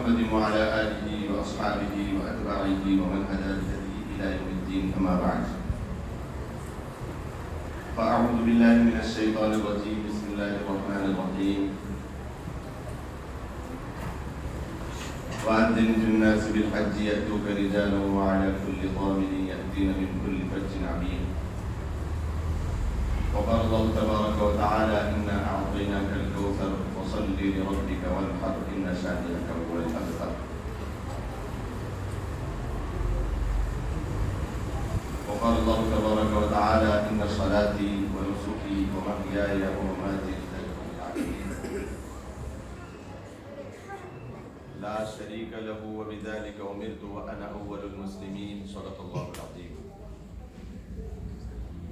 محمد وعلى آله وأصحابه وأتباعه ومن هدى بهديه إلى يوم الدين، أما بعد. فأعوذ بالله من الشيطان الرجيم. بسم الله الرحمن الرحيم. وأذن في الناس بالحج يأتوك رجالا وعلى كل ضامر يأتين من كل فج عميق. وقال الله تبارك وتعالى: إنا أعطيناك الكوثر فصل لربك وانحر إن شانئك هو الأبتر. وقال الله تبارك وتعالى: إن صلاتي ونسكي ومحياي ومماتي لله رب العالمين لا شريك له وبذلك أمرت وأنا أول المسلمين. صدق الله العظيم.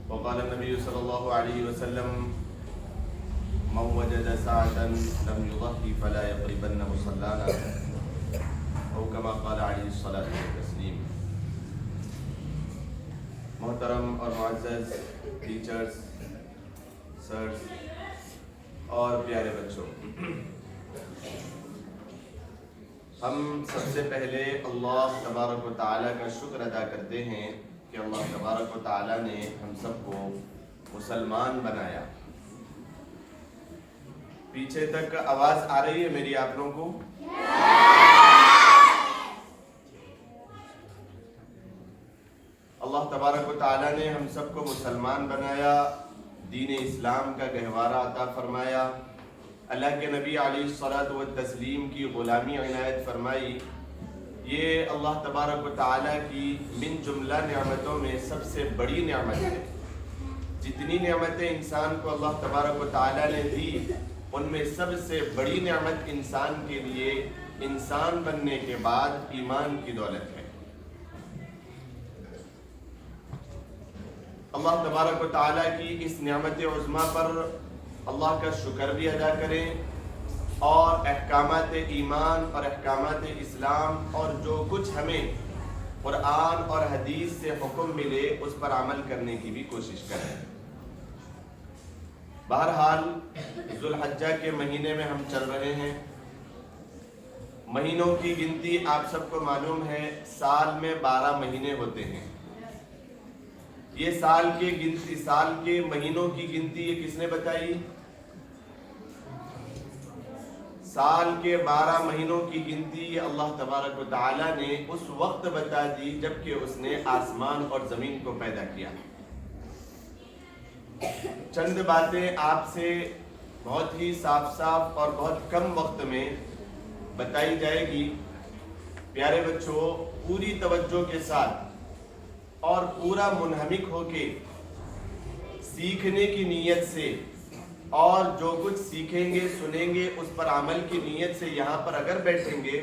وقال النبي صلى الله عليه وسلم: من وجد ساعة لم يضحي فلا يقربن مصلانا، أو كما قال عليه الصلاة والتسلیم. محترم اور معزز ٹیچرز، سرز اور پیارے بچوں، ہم سب سے پہلے اللہ تبارک و تعالیٰ کا شکر ادا کرتے ہیں کہ اللہ تبارک و تعالیٰ نے ہم سب کو مسلمان بنایا. پیچھے تک آواز آ رہی ہے میری آپ لوگوں کو؟ اللہ تبارک و تعالیٰ نے ہم سب کو مسلمان بنایا، دین اسلام کا گہوارہ عطا فرمایا، اللہ کے نبی علیہ الصلاۃ والتسلیم کی غلامی عنایت فرمائی. یہ اللہ تبارک و تعالیٰ کی من جملہ نعمتوں میں سب سے بڑی نعمت ہے. جتنی نعمتیں انسان کو اللہ تبارک و تعالیٰ نے دی، ان میں سب سے بڑی نعمت انسان کے لیے انسان بننے کے بعد ایمان کی دولت ہے. اللہ تبارک و تعالیٰ کی اس نعمت عظمیٰ پر اللہ کا شکر بھی ادا کریں اور احکامات ایمان اور احکامات اسلام اور جو کچھ ہمیں قرآن اور حدیث سے حکم ملے اس پر عمل کرنے کی بھی کوشش کریں. بہرحال ذو الحجہ کے مہینے میں ہم چل رہے ہیں. مہینوں کی گنتی آپ سب کو معلوم ہے، سال میں 12 مہینے ہوتے ہیں. یہ سال کے مہینوں کی گنتی یہ کس نے بتائی؟ سال کے 12 مہینوں کی گنتی اللہ تبارک و تعالیٰ نے اس وقت بتا دی جبکہ اس نے آسمان اور زمین کو پیدا کیا. چند باتیں آپ سے بہت ہی صاف اور بہت کم وقت میں بتائی جائے گی. پیارے بچوں، پوری توجہ کے ساتھ اور پورا منہمک ہو کے سیکھنے کی نیت سے اور جو کچھ سیکھیں گے سنیں گے اس پر عمل کی نیت سے یہاں پر اگر بیٹھیں گے،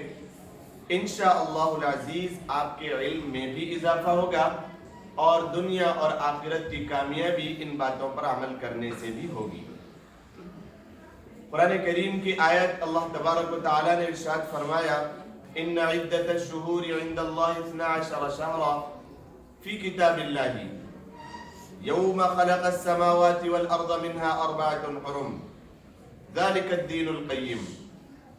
انشاءاللہ العزیز آپ کے علم میں بھی اضافہ ہوگا اور دنیا اور آخرت کی کامیابی ان باتوں پر عمل کرنے سے بھی ہوگی. قرآن کریم کی آیت اللہ تبارک و تعالیٰ نے ارشاد فرمایا: ان عدت الشہور عند اللہ 12 شہرا فی کتاب اللہ یوم خلق السماوات والارض منها 4 حرم ذلک الدین القیم.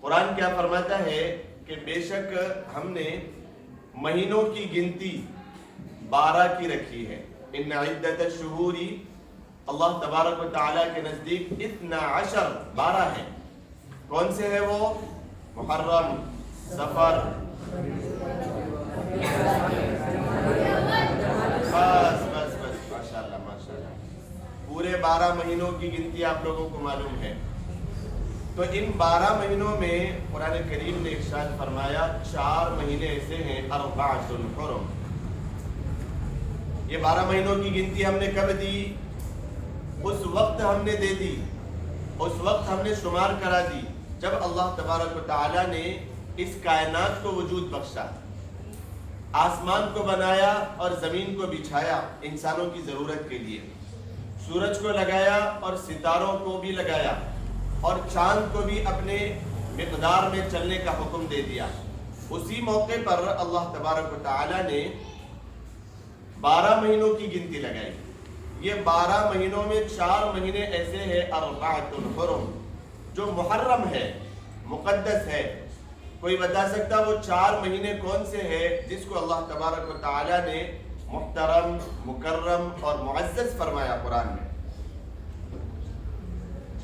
قرآن کیا فرماتا ہے کہ بے شک ہم نے مہینوں کی گنتی 12 کی رکھی ہے. ان عدت الشہور اللہ تبارک و تعالیٰ کے نزدیک 12 ہیں. کون سے ہیں وہ؟ محرم، صفر، بس ماشاءاللہ پورے 12 مہینوں کی گنتی آپ لوگوں کو معلوم ہے. تو ان 12 مہینوں میں قرآن کریم نے ارشاد فرمایا 4 مہینے ایسے ہیں 4 حرم. یہ 12 مہینوں کی گنتی ہم نے کب دی؟ اس وقت ہم نے دے دی، اس وقت ہم نے شمار کرا دی جب اللہ تبارک و تعالیٰ نے اس کائنات کو وجود بخشا، آسمان کو بنایا اور زمین کو بچھایا انسانوں کی ضرورت کے لیے، سورج کو لگایا اور ستاروں کو بھی لگایا اور چاند کو بھی اپنے مقدار میں چلنے کا حکم دے دیا. اسی موقع پر اللہ تبارک و تعالیٰ نے 12 مہینوں کی گنتی لگائی. یہ 12 مہینوں میں 4 مہینے ایسے ہیں 4 حرم جو محرم ہے، مقدس ہے. کوئی بتا سکتا وہ 4 مہینے کون سے ہیں جس کو اللہ تبارک و تعالی نے محترم، مکرم اور معزز فرمایا قرآن میں؟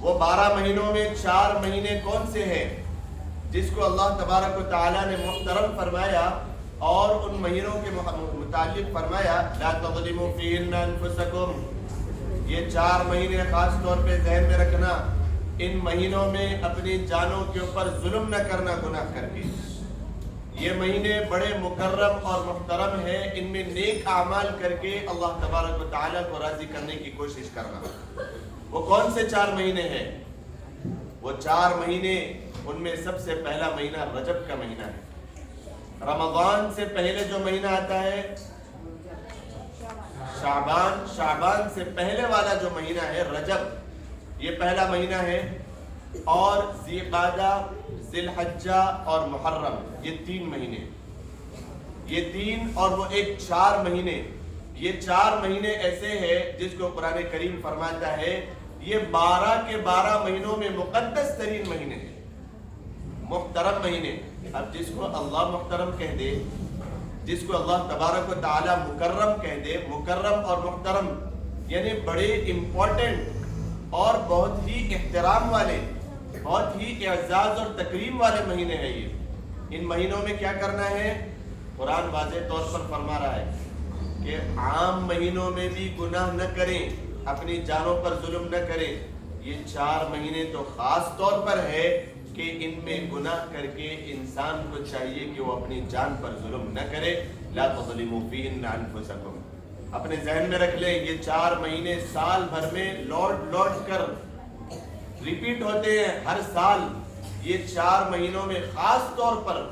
وہ 12 مہینوں میں 4 مہینے کون سے ہیں جس کو اللہ تبارک و تعالی نے محترم فرمایا اور ان مہینوں کے متعلق فرمایا لا تظلموا فیہن انفسکم؟ یہ 4 مہینے خاص طور پہ ذہن میں رکھنا، ان مہینوں میں اپنی جانوں کے اوپر ظلم نہ کرنا گناہ کر کے۔ یہ مہینے بڑے مکرم اور محترم ہیں، ان میں نیک اعمال کر کے اللہ تبارک و تعالیٰ کو راضی کرنے کی کوشش کرنا۔ وہ کون سے 4 مہینے ہیں؟ وہ 4 مہینے، ان میں سب سے پہلا مہینہ رجب کا مہینہ ہے۔ رمضان سے پہلے جو مہینہ آتا ہے شعبان، شعبان سے پہلے والا جو مہینہ ہے رجب، یہ پہلا مہینہ ہے، اور ذی قعدہ، ذی الحجہ اور محرم، یہ 3 مہینے، یہ 3 اور وہ ایک 4 مہینے، یہ 4 مہینے ایسے ہیں جس کو قرآن کریم فرماتا ہے یہ 12 کے 12 مہینوں میں مقدس ترین مہینے ہیں، محترم مہینے۔ اب جس کو اللہ محترم کہہ دے، جس کو اللہ تبارک و تعالی مکرم کہہ دے، مکرم اور محترم یعنی بڑے امپورٹنٹ اور بہت ہی احترام والے، بہت ہی اعزاز اور تکریم والے مہینے ہیں یہ۔ ان مہینوں میں کیا کرنا ہے؟ قرآن واضح طور پر فرما رہا ہے کہ عام مہینوں میں بھی گناہ نہ کریں، اپنی جانوں پر ظلم نہ کریں۔ یہ 4 مہینے تو خاص طور پر ہے کہ ان میں گناہ کر کے انسان کو چاہیے کہ وہ اپنی جان پر ظلم نہ کرے۔ لا تظلموا فیہن انفسکم، اپنے ذہن میں رکھ لیں یہ 4 مہینے سال بھر میں لوٹ کر ریپیٹ ہوتے ہیں ہر سال۔ یہ 4 مہینوں میں خاص طور پر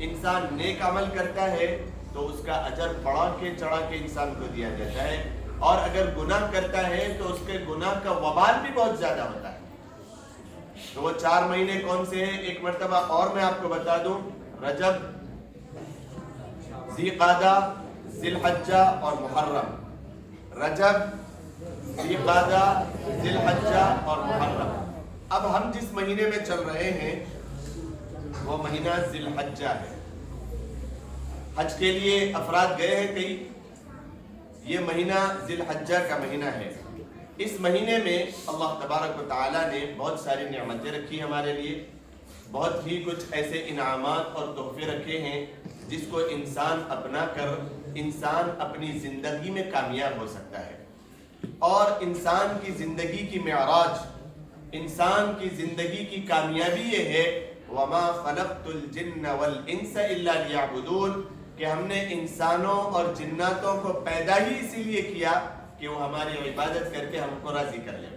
انسان نیک عمل کرتا ہے تو اس کا اجر بڑھا کے چڑھا کے انسان کو دیا جاتا ہے، اور اگر گناہ کرتا ہے تو اس کے گناہ کا وبال بھی بہت زیادہ ہوتا ہے۔ تو وہ 4 مہینے کون سے ہیں؟ ایک مرتبہ اور میں آپ کو بتا دوں، رجب، ذی قعدہ، ذی الحجہ اور محرم۔ رجب، ذی قعدہ، ذی الحجہ اور محرم۔ اب ہم جس مہینے میں چل رہے ہیں وہ مہینہ ذی الحجہ ہے۔ حج کے لیے افراد گئے ہیں کئی، یہ مہینہ ذی الحجہ کا مہینہ ہے۔ اس مہینے میں اللہ تبارک و تعالیٰ نے بہت ساری نعمتیں رکھی ہمارے لیے، بہت ہی کچھ ایسے انعامات اور تحفے رکھے ہیں جس کو انسان اپنا کر انسان اپنی زندگی میں کامیاب ہو سکتا ہے۔ اور انسان کی زندگی کی معراج، انسان کی زندگی کی کامیابی یہ ہے وَمَا خَلَقْتُ الْجِنَّ وَالْإِنسَ إِلَّا لِيَعْبُدُونَ، کہ ہم نے انسانوں اور جناتوں کو پیدا ہی اسی لیے کیا کہ وہ ہماری عبادت کر کے ہم کو راضی کر لیں۔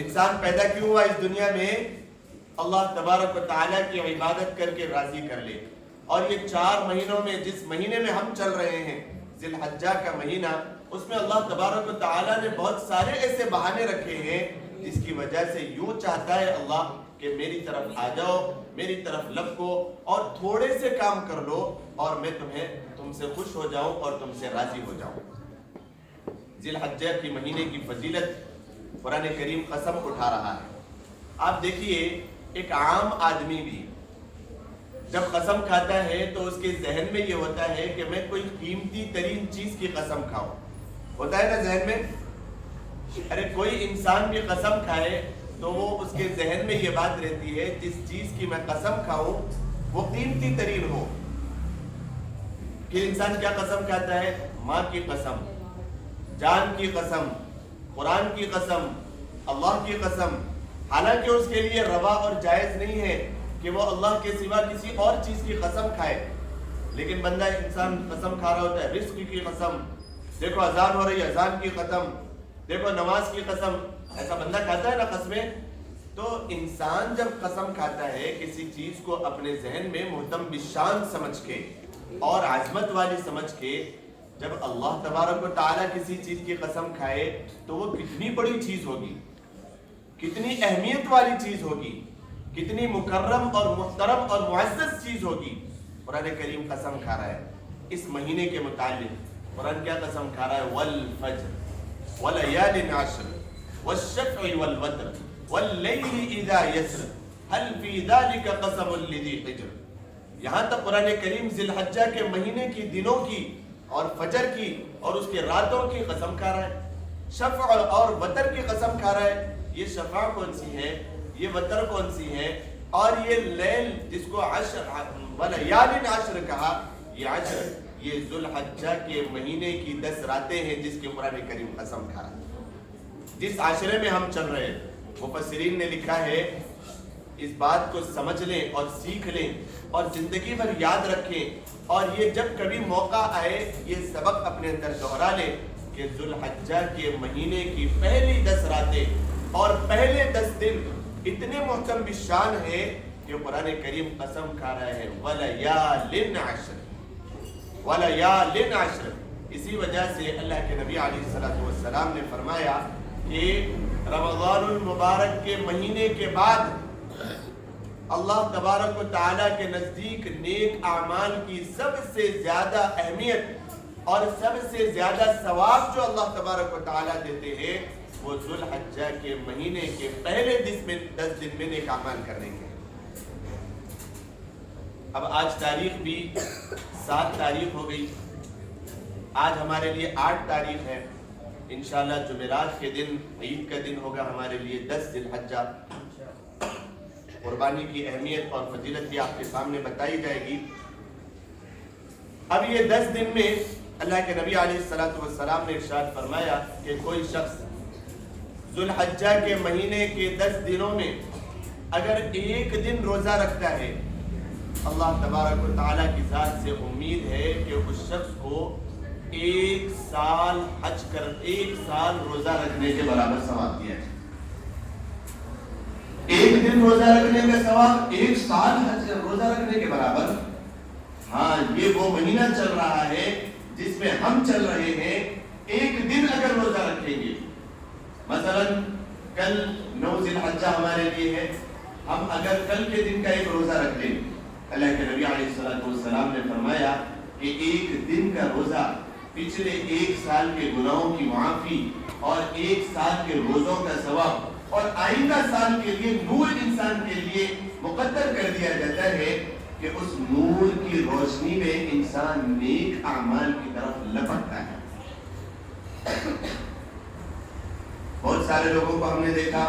انسان پیدا کیوں ہوا اس دنیا میں؟ اللہ تبارک و تعالیٰ کی عبادت کر کے راضی کر لے۔ اور یہ 4 مہینوں میں جس مہینے میں ہم چل رہے ہیں ذی الحجہ کا مہینہ، اس میں اللہ تبارک و تعالیٰ نے بہت سارے ایسے بہانے رکھے ہیں جس کی وجہ سے یوں چاہتا ہے اللہ کہ میری طرف آ جاؤ، میری طرف لپکو اور تھوڑے سے کام کر لو اور میں تم سے خوش ہو جاؤں اور تم سے راضی ہو جاؤں۔ ذی الحجہ کی مہینے کی فضیلت قرآن کریم قسم اٹھا رہا ہے۔ آپ دیکھیے ایک عام آدمی بھی جب قسم کھاتا ہے تو اس کے ذہن میں یہ ہوتا ہے کہ میں کوئی قیمتی ترین چیز کی قسم کھاؤں، ہوتا ہے نا ذہن میں؟ ارے کوئی انسان بھی قسم کھائے تو وہ اس کے ذہن میں یہ بات رہتی ہے جس چیز کی میں قسم کھاؤں وہ قیمتی ترین ہو۔ کہ انسان کیا قسم کھاتا ہے؟ ماں کی قسم، جان کی قسم، قرآن کی قسم، اللہ کی قسم، حالانکہ اس کے لیے روا اور جائز نہیں ہے کہ وہ اللہ کے سوا کسی اور چیز کی قسم کھائے، لیکن بندہ انسان قسم کھا رہا ہوتا ہے رزق کی قسم، دیکھو اذان ہو رہی ہے اذان کی قسم، دیکھو نماز کی قسم، ایسا بندہ کھاتا ہے نا قسمیں۔ تو انسان جب قسم کھاتا ہے کسی چیز کو اپنے ذہن میں محتم بالشان سمجھ کے اور عظمت والی سمجھ کے، جب اللہ تبارک و تعالیٰ کسی چیز کی قسم کھائے تو وہ کتنی بڑی چیز ہوگی، کتنی اہمیت والی چیز ہوگی، کتنی مکرم اور محترم اور معزز چیز ہوگی۔ قرآن کریم قسم کھا رہا ہے اس مہینے کے متعلق۔ قرآن کیا قسم کھا رہا ہے؟ والفجر وليال عشر والشفع والوتر والليل اذا يسر هل في ذلك قسم لذي حجر۔ یہاں تک قرآن کریم ذی الحجہ کے مہینے کی دنوں کی اور فجر کی اور اس کے راتوں کی قسم کھا رہا ہے، شفع اور وتر کی قسم کھا رہا ہے۔ یہ شفع کون سی ہے، یہ وتر کون سی ہے، اور یہ لیل جس کو عشر ولیال عشر کہا، یہ عشر یہ ذی الحجہ کے مہینے کی 10 راتیں ہیں جس کی قرآن کریم قسم کھا رہا ہے۔ جس عاشرے میں ہم چل رہے ہیں، مفسرین نے لکھا ہے اس بات کو سمجھ لیں اور سیکھ لیں اور زندگی بھر یاد رکھیں، اور یہ جب کبھی موقع آئے یہ سبق اپنے اندر دہرا لیں کہ ذی الحجہ کے مہینے کی پہلی 10 راتیں اور پہلے 10 دن اتنے محترم بالشان ہے کہ قرآن کریم قسم کھا رہا ہے وَلَيَالٍ عَشْرٍ وَلَيَالٍ عَشْرٍ۔ اسی وجہ سے اللہ کے نبی علیہ السلام نے فرمایا کہ رمضان المبارک کے مہینے کے بعد اللہ تبارک و تعالیٰ کے نزدیک نیک اعمال کی سب سے زیادہ اہمیت اور سب سے زیادہ ثواب جو اللہ تبارک و تعالیٰ دیتے ہیں وہ ذی الحجہ کے مہینے کے پہلے 10 دن میں نیک اعمال کرنے کے۔ اب آج تاریخ بھی 7 تاریخ ہو گئی، آج ہمارے لیے 8 تاریخ ہے، انشاءاللہ جمعرات کے دن عید کا دن ہوگا ہمارے لیے 10 ذی الحجہ۔ قربانی کی اہمیت اور فضیلت بھی آپ کے سامنے بتائی جائے گی۔ اب یہ 10 دن میں اللہ کے نبی علیہ السلام نے ارشاد فرمایا کہ کوئی شخص ذی الحجہ کے مہینے کے 10 دنوں میں اگر ایک دن روزہ رکھتا ہے، اللہ تبارک و تعالیٰ کی ذات سے امید ہے کہ اس شخص کو 1 سال حج کر 1 سال روزہ رکھنے کے برابر ثواب دیا ہے۔ ایک دن روزہ رکھنے کا ثواب 1 سال حج روزہ رکھنے کے برابر۔ ہاں، یہ وہ مہینہ چل رہا ہے جس میں ہم چل رہے ہیں۔ ایک دن اگر روزہ رکھیں گے، مثلا کل 9 ذی الحجہ ہمارے لیے ہے، ہم اگر کل کے دن کا ایک روزہ رکھ لیں، اللہ کے نبی علیہ السلام نے فرمایا کہ ایک دن کا روزہ پچھلے 1 سال کے گناہوں کی معافی اور 1 سال کے روزوں کا ثواب اور آئندہ سال کے لیے نور انسان کے لیے مقدر کر دیا جاتا ہے کہ اس نور کی روشنی میں انسان نیک اعمال کی طرف لپکتا ہے۔ بہت سارے لوگوں کو ہم نے دیکھا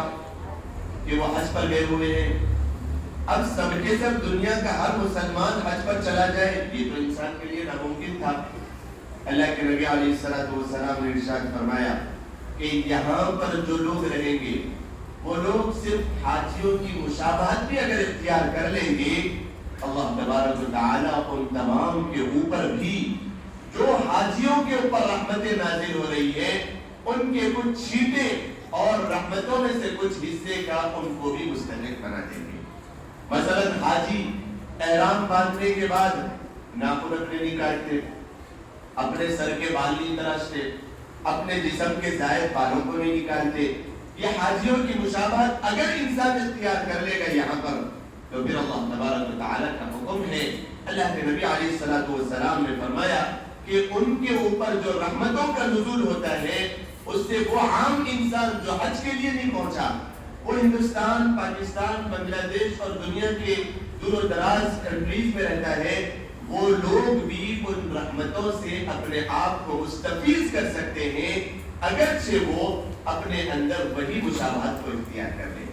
کہ وہ حج پر گئے ہوئے ہیں، اب سب کے سب دنیا کا ہر مسلمان حج پر چلا جائے یہ تو انسان کے لیے ناممکن تھا۔ اللہ کے نبی علیہ السلام نے ارشاد فرمایا کہ یہاں پر جو لوگ رہیں گے وہ لوگ صرف حاجیوں کی مشابہت بھی اگر اختیار کر لیں گے، اللہ تبارک و تعالیٰ ان تمام کے اوپر بھی جو حاجیوں کے اوپر رحمتیں نازل ہو رہی ہیں ان کے کچھ چھینٹیں اور رحمتوں میں سے کچھ حصے کا ان کو بھی مستحق بنا دیں گے۔ مثلا حاجی احرام باندھنے کے بعد ناخن اپنے نہیں کاٹتے، اپنے سر کے بال نہیں تراشتے، اپنے جسم کے زائد بالوں کو نہیں نکالتے۔ یہ حاجیوں کی مشابہت اگر انسان اختیار کر لے گا یہاں پر تو پھر اللہ تبارک و تعالیٰ کا حکم ہے، اللہ کے نبی علیہ السلام نے فرمایا کہ ان کے اوپر جو رحمتوں کا نزول ہوتا ہے اس سے وہ عام انسان جو حج کے لیے نہیں پہنچا، وہ ہندوستان، پاکستان، بنگلہ دیش اور دنیا کے دور و دراز کنٹریز میں رہتا ہے، وہ لوگ بھی ان رحمتوں سے اپنے آپ کو مستفیض کر سکتے ہیں اگرچہ وہ اپنے اندر وہی مشابہت کو اختیار کر لیں۔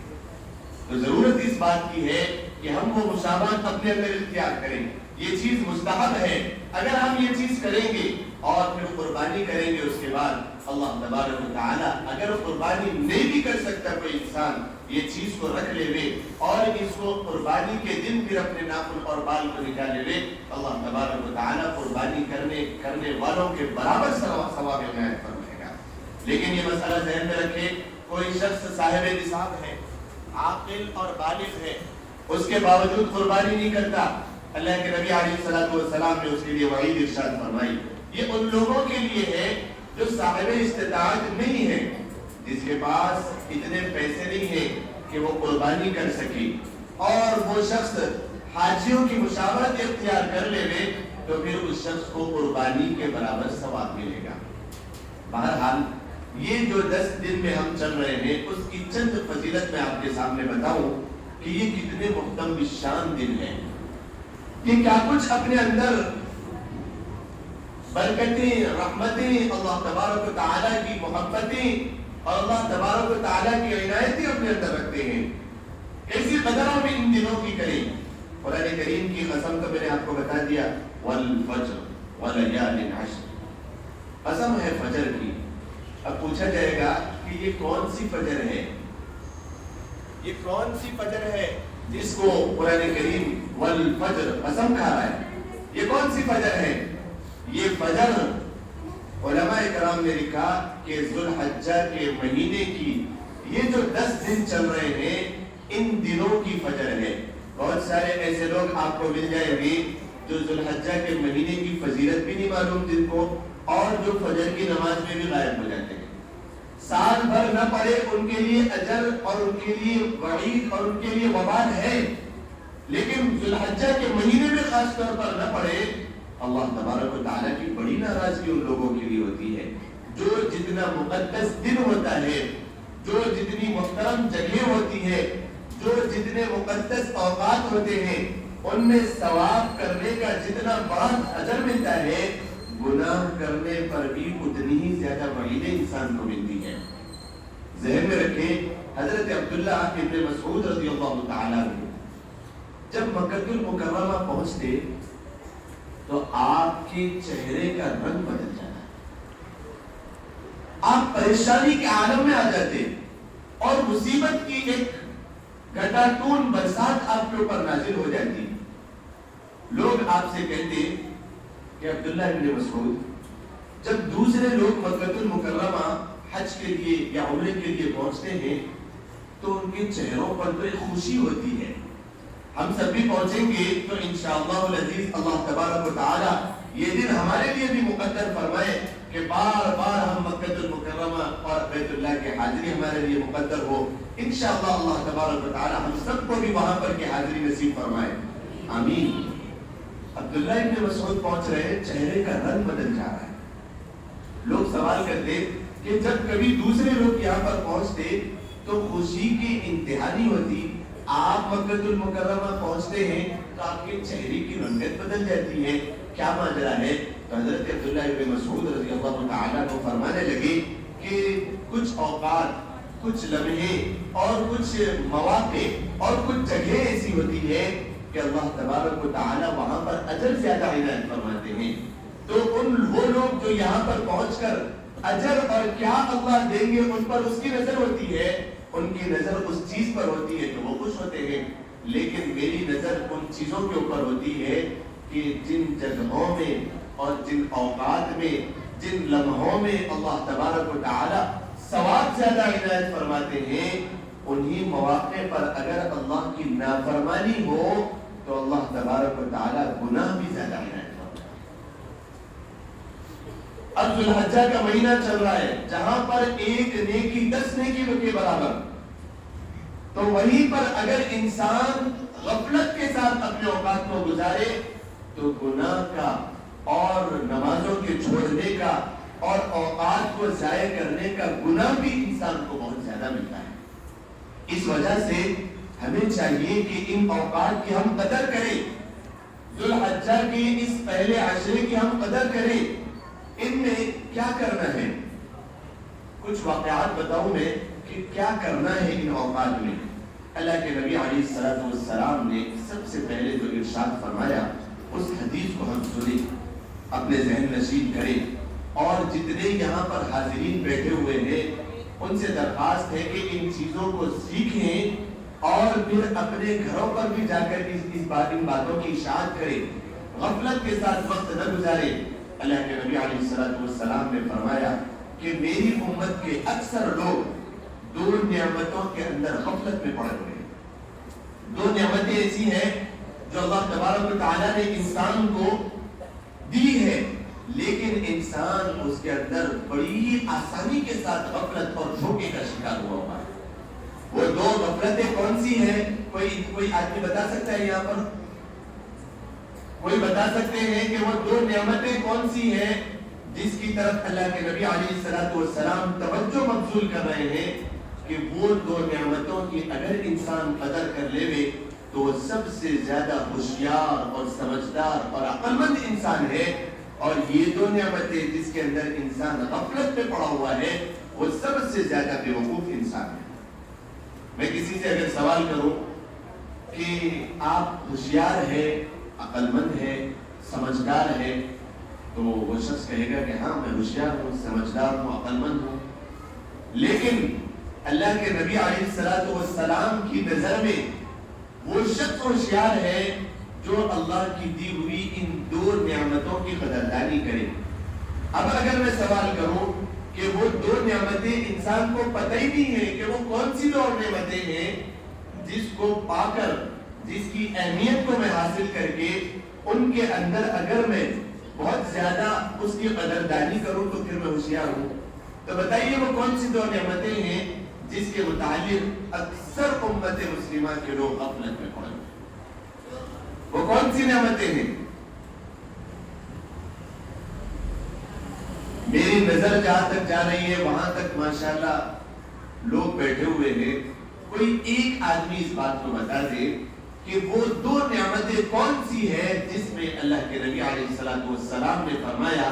تو ضرورت اس بات کی ہے کہ ہم وہ مشابہت اپنے اندر اختیار کریں، یہ چیز مستحب ہے۔ اگر ہم یہ چیز کریں گے اور پھر قربانی کریں گے اس کے بعد اللہ تبارک و تعالیٰ اگر قربانی نہیں بھی کر سکتا کوئی انسان یہ چیز کو رکھ لے وے اور اس کو قربانی کے دن پھر اپنے ناخن اور بال کو نکالے وے، اللہ تبارک و تعالیٰ قربانی کرنے والوں کے برابر ثواب عنایت فرمائے گا۔ لیکن یہ مسئلہ ذہن میں رکھے، کوئی شخص صاحب نصاب ہے، عاقل اور بالغ ہے، اس کے باوجود قربانی نہیں کرتا، اللہ کے نبی علیہ السلام نے اس کے لیے وعید ارشاد فرمائی۔ یہ ان لوگوں کے لیے ہے جو صاحب استطاعت نہیں ہے، جس کے پاس اتنے پیسے نہیں ہیں کہ وہ قربانی کر سکے، اور وہ شخص حاجیوں کی مشابہت اختیار کر لے وے تو پھر اس شخص کو قربانی کے برابر ثواب ملے گا۔ بہرحال یہ جو 10 دن میں ہم چل رہے ہیں اس کی چند فضیلت میں آپ کے سامنے بتاؤں کہ یہ کتنے محترم شان دن ہیں۔ کہ کیا کچھ اپنے اندر برکتیں، رحمتیں، اللہ تبارک و تعالیٰ کی محبتیں اور اللہ تبارک و تعالیٰ کی عنایتیں اپنے اندر رکھتے ہیں، کیسی قدر ہم ان دنوں کی کریں۔ قرآن کریم کی قسم تو میں نے آپ کو بتا دیا، والفجر ولیال عشر، قسم ہے فجر کی۔ اب پوچھا جائے گا کہ یہ کون سی فجر ہے، یہ کون سی فجر ہے جس کو قرآن کریم والفجر قسم کھا رہا ہے؟ یہ کون سی فجر ہے؟ یہ فجر علماء کرام نے لکھا کہ ذوالحجہ کے مہینے کی یہ جو 10 دن چل رہے ہیں ان دنوں کی فجر ہے۔ بہت سارے ایسے لوگ آپ کو مل جائیں گے جو ذوالحجہ کے مہینے کی فضیلت بھی نہیں معلوم جن کو، اور جو فجر کی نماز میں بھی غائب ہو جاتے ہیں، سال بھر نہ پڑھے ان کے لیے اجر اور ان کے لیے وعید اور ان کے لیے وبال ہے، لیکن ذوالحجہ کے مہینے میں خاص طور پر نہ پڑھے، اللہ تبارک و تعالیٰ کی بڑی ناراضگی ان لوگوں کے لیے ہوتی ہے۔ جو جتنا مقدس دن ہوتا ہے، جو جتنی محترم جگہ ہوتی ہے، جو جتنے مقدس اوقات ہوتے ہیں، ان میں ثواب کرنے کا جتنا بڑا اجر ملتا ہے، گناہ کرنے پر بھی اتنی ہی زیادہ وعیدیں انسان کو ملتی ہے۔ ذہن میں رکھیں، حضرت عبداللہ ابن مسعود رضی اللہ تعالیٰ عنہ جب مکہ المکرمہ پہنچتے تو آپ کے چہرے کا رنگ بدل جاتا، آپ پریشانی کے عالم میں آ جاتے اور مصیبت کی ایک گھٹاٹون برسات آپ کے اوپر نازل ہو جاتی۔ لوگ آپ سے کہتے کہ عبداللہ ابن مسعود، جب دوسرے لوگ مکہ المکرمہ حج کے لیے یا عمرے کے لیے پہنچتے ہیں تو ان کے چہروں پر تو ایک خوشی ہوتی ہے، ہم سب بھی پہنچیں گے تو انشاءاللہ العزیز اللہ تبارک و تعالی یہ دن ہمارے لیے بھی مقدر فرمائے کہ بار بار ہم مکہ المکرمہ اور بیت اللہ کی حاضری ہمارے لیے مقدر ہو۔ انشاءاللہ اللہ تبارک و تعالی ہم سب کو بھی وہاں پر کی حاضری نصیب فرمائے، آمین۔ عبداللہ ابن مسعود پہنچ رہے ہیں، چہرے کا رنگ بدل جا رہا ہے۔ لوگ سوال کرتے کہ جب کبھی دوسرے لوگ یہاں پر پہنچتے تو خوشی کی انتہا نہیں ہوتی، آپ مکہ المکرمہ پہنچتے ہیں تو آپ کے چہرے کی رنگت بدل جاتی ہے، کیا ماجرا ہے؟ تو حضرت عبداللہ ابن مسعود رضی اللہ تعالیٰ کو فرمانے لگے کہ کچھ اوقات، کچھ لمحے اور کچھ مواقع اور کچھ جگہ ایسی ہوتی ہے کہ اللہ تبارک و تعالیٰ وہاں پر اجر زیادہ عنایت فرماتے ہیں، تو وہ لوگ جو یہاں پر پہنچ کر اجر اور کیا اللہ دیں گے ان پر اس کی نظر ہوتی ہے، ان کی نظر اس چیز پر ہوتی ہے تو وہ خوش ہوتے ہیں، لیکن میری نظر ان چیزوں کے اوپر ہوتی ہے کہ جن جگہوں میں اور جن اوقات میں، جن لمحوں میں اللہ تبارک و تعالی ثواب زیادہ عنایت فرماتے ہیں، انہی مواقع پر اگر اللہ کی نافرمانی ہو تو اللہ تبارک و تعالی گناہ بھی زیادہ عنایت فرماتے ہیں۔ اب ذوالحجہ کا مہینہ چل رہا ہے جہاں پر ایک نیکی 10 نیکی کے برابر، تو وہیں پر اگر انسان غفلت کے ساتھ اپنے اوقات کو گزارے تو گناہ کا اور نمازوں کے چھوڑنے کا اور اوقات کو ضائع کرنے کا گناہ بھی انسان کو بہت زیادہ ملتا ہے۔ اس وجہ سے ہمیں چاہیے کہ ان اوقات کی ہم قدر کریں، ذوالحجہ کی اس پہلے عشرے کی ہم قدر کریں۔ ان میں کیا کرنا ہے؟ کچھ واقعات بتاؤں میں کہ کیا کرنا ہے ان اوقات میں۔ اللہ کے نبی علیہ السلام نے سب سے پہلے جو ارشاد فرمایا اس حدیث کو ہم سنیں، اپنے ذہن نشین کریں، اور جتنے یہاں پر حاضرین بیٹھے ہوئے ہیں ان سے درخواست ہے کہ ان چیزوں کو سیکھیں اور پھر اپنے گھروں پر بھی جا کر ان باتوں کی اشاعت کریں، غفلت کے ساتھ وقت نہ گزاریں۔ اللہ کے نبی علیہ السلام نے فرمایا کہ میری امت کے اکثر لوگ 2 نعمتوں کے اندر غفلت میں پڑے ہوئے ہیں۔ 2 نعمتیں ایسی ہیں جو اللہ تبارک و تعالیٰ نے انسان کو دی ہے، لیکن انسان اس کے اندر بڑی آسانی کے ساتھ غفلت اور دھوکے کا شکار ہوا ہوا ہے۔ وہ 2 غفلتیں کون سی ہیں؟ کوئی آدمی بتا سکتا ہے یہاں پر؟ کوئی بتا سکتے ہیں کہ وہ 2 نعمتیں کون سی ہیں جس کی طرف اللہ کے نبی علیہ السلام توجہ مبذول کر رہے ہیں کہ وہ 2 نعمتوں کی اگر انسان قدر کر لے تو وہ سب سے زیادہ ہوشیار اور سمجھدار اور عقل مند انسان ہے. اور یہ دو نعمتیں جس کے اندر انسان غفلت میں پڑا ہوا ہے وہ سب سے زیادہ بے وقوف انسان ہے. میں کسی سے اگر سوال کروں کہ آپ ہوشیار ہے، عقل مند ہے، سمجھدار ہے، تو وہ شخص کہے گا کہ ہاں میں ہوشیار ہوں، سمجھدار ہوں، عقل مند ہوں. لیکن اللہ کے نبی علیہ الصلوۃ والسلام کی نظر میں وہ شخص ہوشیار ہے جو اللہ کی دی ہوئی ان دو نعمتوں کی قدردانی کرے. اب اگر میں سوال کروں کہ وہ دو نعمتیں انسان کو پتہ ہی نہیں ہے کہ وہ کون سی دو نعمتیں ہیں جس کو پا کر، جس کی اہمیت کو میں حاصل کر کے ان کے اندر اگر میں بہت زیادہ اس کی قدردانی کروں تو پھر میں ہوشیار ہوں. تو بتائیے وہ کون سی دو نعمتیں ہیں جس کے متعلق اکثر امت مسلمہ کے لوگ غفلت میں پڑے؟ وہ کون سی نعمتیں ہیں؟ میری نظر جہاں تک جا رہی ہے وہاں تک ماشاءاللہ لوگ بیٹھے ہوئے ہیں. کوئی ایک آدمی اس بات کو بتا دے کہ وہ دو نعمتیں کون سی ہے جس میں اللہ کے نبی علیہ الصلوۃ والسلام نے فرمایا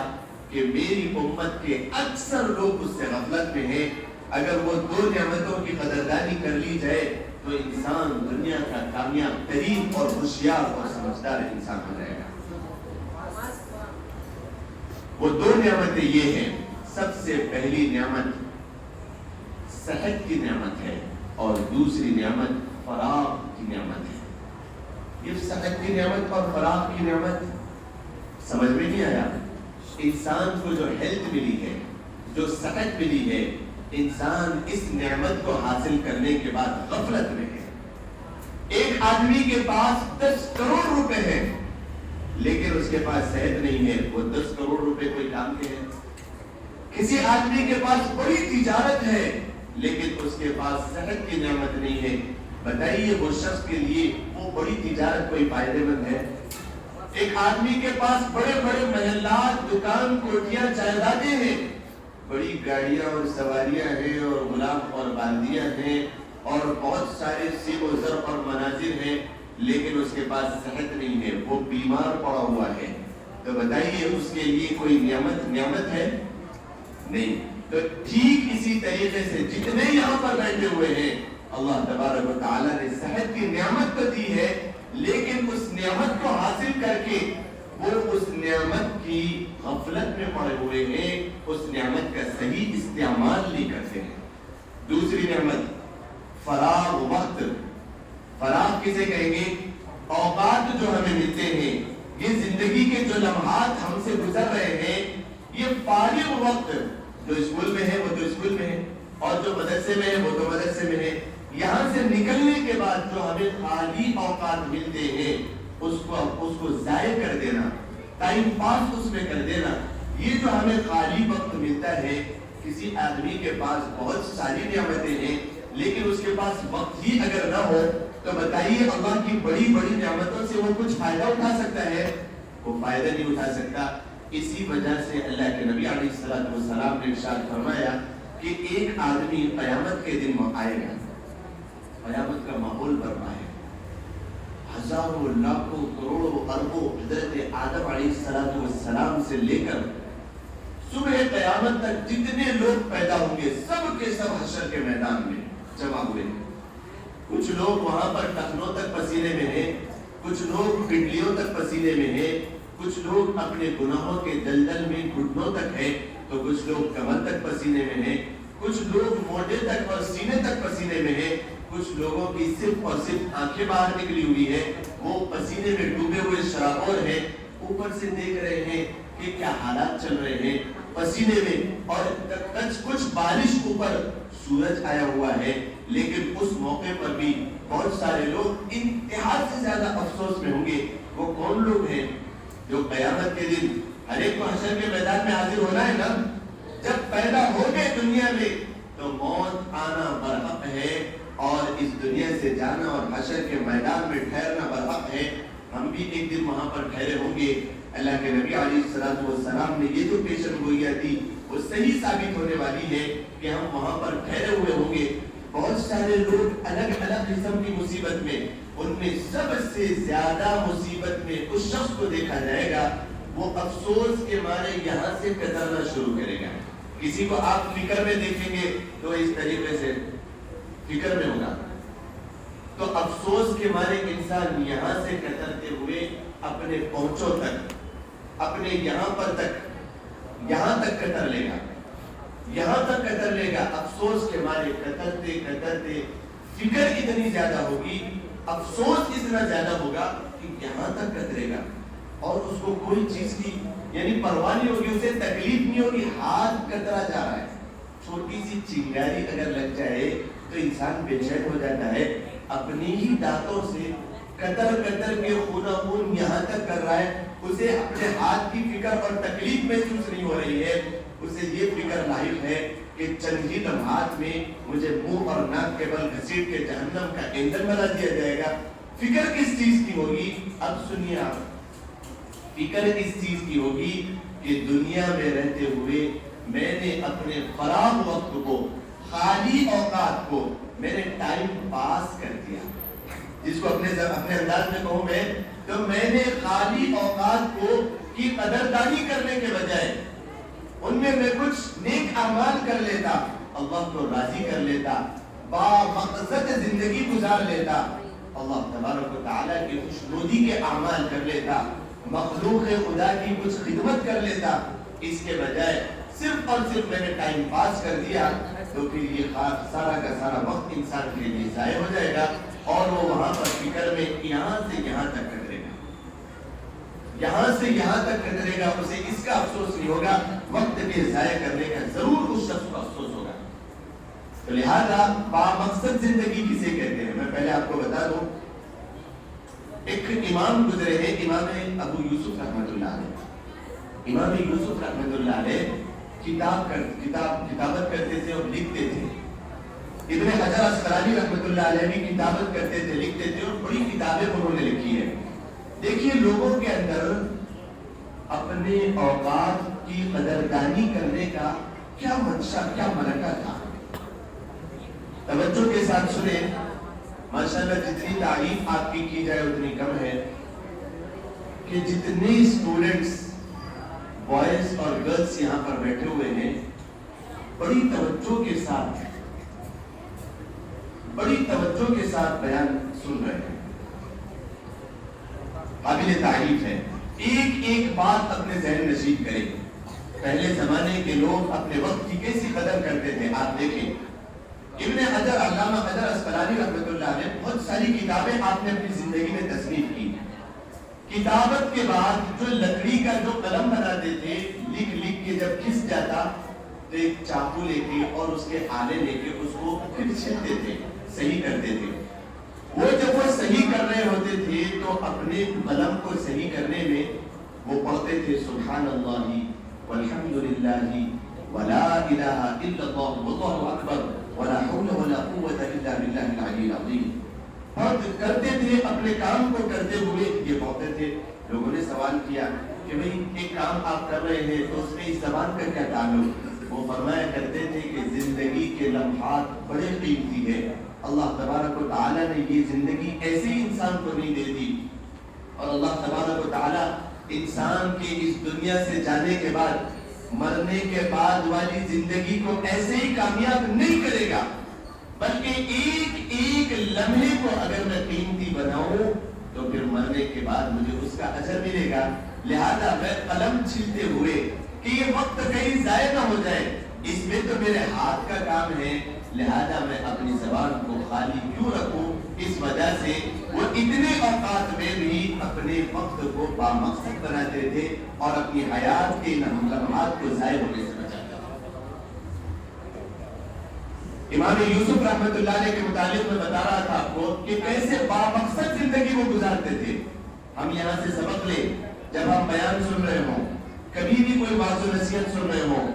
کہ میری امت کے اکثر لوگ اس سے غفلت میں ہیں. اگر وہ دو نعمتوں کی قدردانی کر لی جائے تو انسان دنیا کا کامیاب ترین اور ہوشیار اور سمجھدار انسان ہو جائے گا. وہ دو نعمتیں یہ ہیں. سب سے پہلی نعمت صحت کی نعمت ہے اور دوسری نعمت فراغ کی نعمت ہے. یہ صحت کی نعمت اور فراغ کی نعمت سمجھ میں نہیں آیا؟ انسان کو جو ہیلتھ ملی ہے، جو صحت ملی ہے، انسان اس نعمت کو حاصل کرنے کے بعد غفلت میں ہے. ایک آدمی کے پاس 10 کروڑ روپے ہیں لیکن اس کے پاس صحت نہیں ہے. وہ 10 کروڑ روپے کوئی کام کے ہیں؟ کسی آدمی کے پاس بڑی تجارت ہے لیکن اس کے پاس صحت کی نعمت نہیں ہے. بتائیے وہ شخص کے لیے وہ بڑی تجارت کوئی فائدہ مند ہے؟ ایک آدمی کے پاس بڑے بڑے محلات، دکان، کوٹھیاں، جائیدادیں ہیں، بڑی گاڑیاں اور سواریاں ہیں اور غلام اور باندیاں ہیں اور بہت سارے سیب و زر اور مناظر ہیں، لیکن اس کے پاس صحت نہیں ہے، وہ بیمار پڑا ہوا ہے. تو بتائیے اس کے لیے کوئی نعمت ہے؟ نہیں. تو ٹھیک اسی طریقے سے جتنے یہاں پر بیٹھے ہوئے ہیں اللہ تبارک و تعالیٰ نے صحت کی نعمت تو دی ہے لیکن اس نعمت کو حاصل کر کے وہ اس نعمت کی غفلت میں پڑے ہوئے ہیں، اس نعمت کا صحیح استعمال نہیں کرتے ہیں. دوسری نعمت فراغ وقت. فراغ کسے کہیں گے؟ اوقات جو ہمیں ملتے ہیں، یہ زندگی کے جو لمحات ہم سے گزر رہے ہیں، یہ فارغ وقت جو اسکول میں ہے وہ تو اسکول میں ہے اور جو مدرسے میں ہے وہ تو مدرسے میں ہے. یہاں سے نکلنے کے بعد جو ہمیں خالی اوقات ملتے ہیں اس کو ضائع کر دینا، ٹائم پاس اس میں کر دینا. یہ جو ہمیں خالی وقت ملتا ہے، کسی آدمی کے پاس بہت ساری نعمتیں ہیں لیکن اس کے پاس وقت ہی اگر نہ ہو تو بتائیے اللہ کی بڑی بڑی نعمتوں سے وہ کچھ فائدہ اٹھا سکتا ہے؟ وہ فائدہ نہیں اٹھا سکتا. اسی وجہ سے اللہ کے نبی علیہ الصلوۃ والسلام نے ارشاد فرمایا کہ ایک آدمی قیامت کے دن آئے گا، قیامت کا ماحول برپا ہے، ہزاروں لاکھوں کروڑوں اربوں حضرت آدم علیہ الصلوۃ والسلام سے لے کر صبح قیامت تک جتنے لوگ پیدا ہوں گے سب کے سب حشر کے میدان میں جمع ہوئے ہیں. کچھ لوگ وہاں پر ٹخنوں تک پسینے میں ہیں، کچھ لوگ پنڈلیوں تک پسینے میں ہیں، کچھ لوگ اپنے گناہوں کے دلدل میں گھٹنوں تک ہیں، تو کچھ لوگ کمر تک پسینے میں ہیں، کچھ لوگ موڈے تک اور سینے تک پسینے میں ہیں، کچھ لوگوں کی صرف اور صرف آنکھیں باہر نکلی ہوئی ہے، وہ پسینے میں ڈوبے ہوئے شرابور ہیں، اوپر سے دیکھ رہے ہیں کہ کیا حالات چل رہے ہیں پسینے میں، اور کچھ بارش اوپر سورج آیا ہوا ہے. لیکن اس موقع پر بھی بہت سارے لوگ انتہا سے زیادہ افسوس میں ہوں گے. وہ کون لوگ ہیں؟ جو قیامت کے دن ہر ایک کو حشر کے میدان میں حاضر ہونا ہے نا. جب پیدا ہو گئے دنیا میں تو موت آنا برحق ہے اور اس دنیا سے جانا اور حشر کے میدان میں ٹھہرنا برحق ہے. ہم بھی ایک دن وہاں پر ٹھہرے ہوں گے. اللہ کے نبی علیہ الصلوۃ والسلام نے یہ جو پیشن گوئیاں دی وہ صحیح ثابت ہونے والی ہے کہ ہم وہاں پر ٹھہرے ہوئے ہوں گے. بہت سارے لوگ الگ الگ قسم کی مصیبت میں، ان میں سب سے زیادہ مصیبت میں اس شخص کو دیکھا جائے گا وہ افسوس کے مارے یہاں سے کترنا شروع کرے گا. کسی کو آپ فکر میں دیکھیں گے تو اس طریقے سے فکر میں ہوگا, تو افسوس کے مارے انسان یہاں سے کترتے ہوئے اپنے پہنچوں تک, اپنے یہاں پر تک, یہاں تک کتر لے گا, یہاں تک کتر لے گا. افسوس کے مارے کترتے کترتے فکر اتنی زیادہ ہوگی, افسوس اتنا زیادہ ہوگا کہ یہاں تک کترے گا اور اس کو کوئی چیز کی یعنی پرواہ نہیں ہوگی, اسے تکلیف نہیں ہوگی, ہاتھ کترا جا رہا ہے. چھوٹی سی چنگاری اگر لگ جائے تو انسان بے چین ہو جاتا ہے. اپنی ہی دانتوں سے کتر کتر کے خون خون یہاں تک کر رہا ہے, اسے اپنے ہاتھ کی فکر اور تکلیف محسوس نہیں ہو رہی ہے, اسے یہ فکر لاحق ہے کہ چند ہی لمحات میں مجھے منہ اور ناک کے بل گھسیٹ کے جہنم کا ایندھن بنا دیا جائے گا. فکر کس چیز کی ہوگی؟ اب سنیے آپ, فکر اس چیز کی ہوگی کہ دنیا میں رہتے ہوئے میں نے اپنے فراغ وقت کو, خالی اوقات کو میں نے ٹائم پاس کر دیا. جس کو اپنے انداز میں کہوں میں تو میں نے خالی اوقات کو کی قدردانی کرنے کے بجائے ان میں کچھ نیک اعمال کر لیتا, اللہ کو راضی کر لیتا, با مقصد زندگی گزار لیتا, اللہ تبارک و تعالیٰ کی خوشنودی کے اعمال کر لیتا, مخلوق خدا کی کچھ خدمت کر لیتا. اس کے بجائے صرف اور صرف میں نے ٹائم پاس کر دیا تو پھر یہ سارا کا سارا وقت انسان کے لیے ضائع ہو جائے گا اور وہ وہاں پر فکر میں یہاں سے یہاں تک کترے گا, یہاں سے یہاں تک کترے گا. اسے اس کا افسوس نہیں ہوگا, وقت کے ضائع کرنے کا ضرور اس شخص کو افسوس ہوگا. تو لہذا با مقصد زندگی کسے کہتے ہیں؟ میں پہلے آپ کو بتا دوں. ایک امام گزرے ہیں, امام ابو یوسف رحمۃ اللہ علیہ. امام یوسف رحمۃ اللہ علیہ کتابت کرتے تھے اور لکھتے تھے. ابن حجر اسقلانی رحمۃ اللہ علیہ بھی کتابت کرتے تھے, لکھتے تھے, اور بڑی کتابیں انہوں نے لکھی ہے. دیکھیے لوگوں کے اندر اپنے اوقات کی قدردانی کرنے کا کیا منشا, کیا ملکہ تھا. توجہ کے ساتھ سنیں, ماشاءاللہ جتنی تعریف آپ کی جائے اتنی کم ہے کہ جتنے اسٹوڈنٹس بوائز اور گرلس یہاں پر بیٹھے ہوئے ہیں بڑی توجہ کے ساتھ بیان سن رہے ہیں, قابل تعریف ہے. ایک ایک بات اپنے ذہن نشید کریں. پہلے زمانے کے لوگ اپنے وقت کی کیسی قدر کرتے تھے آپ دیکھیں. ابن حجر, علامہ حجر اسقلانی رحمۃ اللہ علیہ بہت ساری کتابیں آپ نے اپنی زندگی میں تصنیف کی. کتابت کے بعد جو لکڑی کا جو قلم بناتے تھے, لکھ لکھ کے جب کھس جاتا تو ایک چاقو لے کے اور اس کے آلے لے کے اس کو پھر چھلتے تھے, صحیح کرتے تھے. وہ جب وہ صحیح کر رہے ہوتے تھے تو اپنے قلم کو صحیح کرنے میں وہ پڑھتے تھے سبحان اللہ والحمد للہ ولا الہ الا اللہ واللہ اکبر ولا حول ولا قوة الا باللہ العلی العظیم. اور کرتے تھے, اپنے کام کو کرتے ہوئے یہ پڑھتے تھے. لوگوں نے سوال کیا کہ بھئی ایک کام آپ کر رہے ہیں تو اس میں اس زبان کا کیا تعلق؟ وہ فرمایا کرتے تھے کہ زندگی کے لمحات بڑے قیمتی ہے. اللہ تبارک و تعالیٰ نے یہ زندگی ایسے ہی انسان کو نہیں دے دی, اور اللہ تبارک و تعالیٰ انسان کے اس دنیا سے جانے کے بعد, مرنے کے بعد والی زندگی کو ایسے ہی کامیاب نہیں کرے گا, بلکہ ایک ایک لمحے کو اگر میں قیمتی بناؤں تو پھر مرنے کے بعد مجھے اس کا اجر ملے گا. لہذا میں قلم چھلتے ہوئے کہ یہ وقت کہیں ضائع نہ ہو جائے, اس میں تو میرے ہاتھ کا کام ہے, لہذا میں اپنی زبان کو خالی کیوں رکھوں. اس وجہ سے وہ اتنے اوقات میں بھی اپنے وقت کو بامقصد بناتے تھے اور اپنی حیات کے لمحات کو ضائع ہونے سے بچاتے تھے. امام یوسف رحمۃ اللہ علیہ کے متعلق میں بتا رہا تھا آپ کو کہ کیسے بامقصد زندگی وہ گزارتے تھے. ہم یہاں سے سبق لیں, جب ہم بیان سن رہے ہوں, کبھی بھی کوئی واعظ و نصیحت سن رہے ہوں,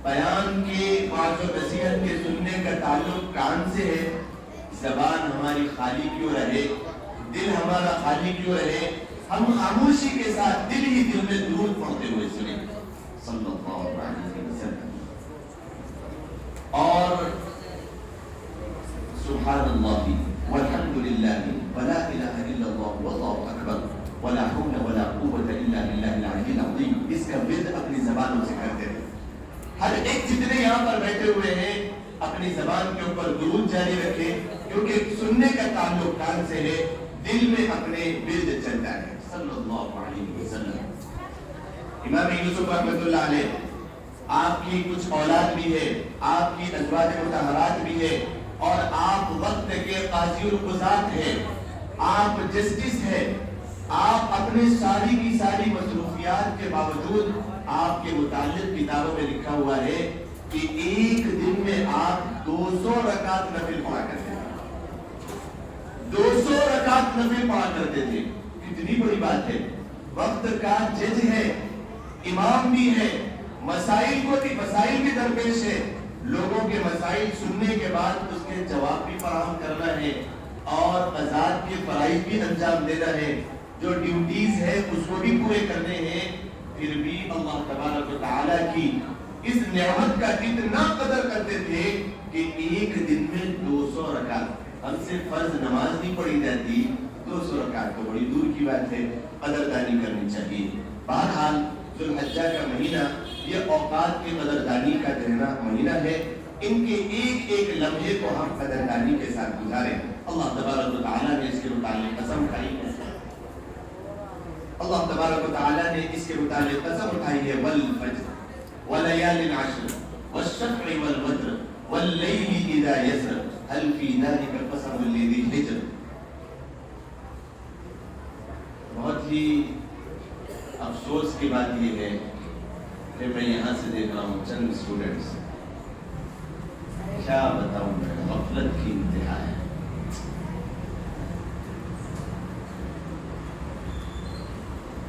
بیان کے واعظ و نصیحت کے سننے کا تعلق کان سے ہے. زبان ہماری خالی کیوں رہے, دل ہمارا خالی کیوں رہے, ہم خاموشی کے ساتھ دل ہی دل میں درود پڑھتے ہوئے سنیں صلی اللہ علیہ وسلم, اور سبحان اللہ والحمد للہ ولا الہ الا اللہ واللہ اکبر ولا حول ولا قوت الا باللہ العلی العظیم، اس کا ورد اپنی زبانوں سے کرتے تھے. ہر ایک جتنے یہاں پر بیٹھے ہوئے ہیں اپنی زبان کے اوپر درود جاری رکھیں، کیونکہ سننے کا تعلق کان سے ہے، دل میں اپنے ورد چلتا ہے. صلی اللہ علیہ وسلم. امام یوسف رحمۃ اللہ علیہ، آپ کی کچھ اولاد بھی ہے، آپ کی ازواج مطہرات بھی ہے، اور آپ وقت کے قاضی القضات ہیں، آپ جسٹس ہیں. آپ اپنے ساری کی ساری مصروفیات کے باوجود آپ کے متعلق کتابوں میں لکھا ہوا ہے کہ ایک دن میں آپ 200 رکعت نفل پڑھا کرتے تھے. 200 رکعت نفل پڑھا کرتے تھے. کتنی بڑی بات ہے. وقت کا جج ہے، امام بھی ہے، مسائل بھی درپیش ہے. لوگوں کے مسائل سننے کے بعد اس کے جواب بھی فراہم کرنا ہے اور قضات کے فرائض بھی انجام دینا ہے، جو ڈیوٹیز ہے اس کو بھی پورے کرنے ہیں. پھر بھی اللہ تبارک و تعالیٰ کی اس نعمت کا اتنا قدر کرتے تھے کہ ایک دن میں 200 رکعت. ہم سے فرض نماز نہیں پڑھی جاتی، 200 رکعت تو بڑی دور کی بات ہے. قدردانی کرنی چاہیے. بہرحال ذو الحجہ کا مہینہ یہ اوقات کی قدردانی کا کہنا مہینہ ہے. ان کے ایک ایک لمحے کو ہم قدردانی کے ساتھ گزاریں. اللہ تبارک و تعالیٰ نے اس کے متعلق قسم کھائی ہے. اللہ تبارک و تعالیٰ نے اس کے متعلق قسم اٹھائی ہے، والفجر وليال العشر والشفع والوتر والليل اذا يسر هل في ذلك قسم لذي حجر. بہت ہی افسوس کی بات یہ ہے کہ میں یہاں سے دیکھ رہا ہوں چند اسٹوڈنٹس، کیا بتاؤں میں، غفلت کی انتہا ہے.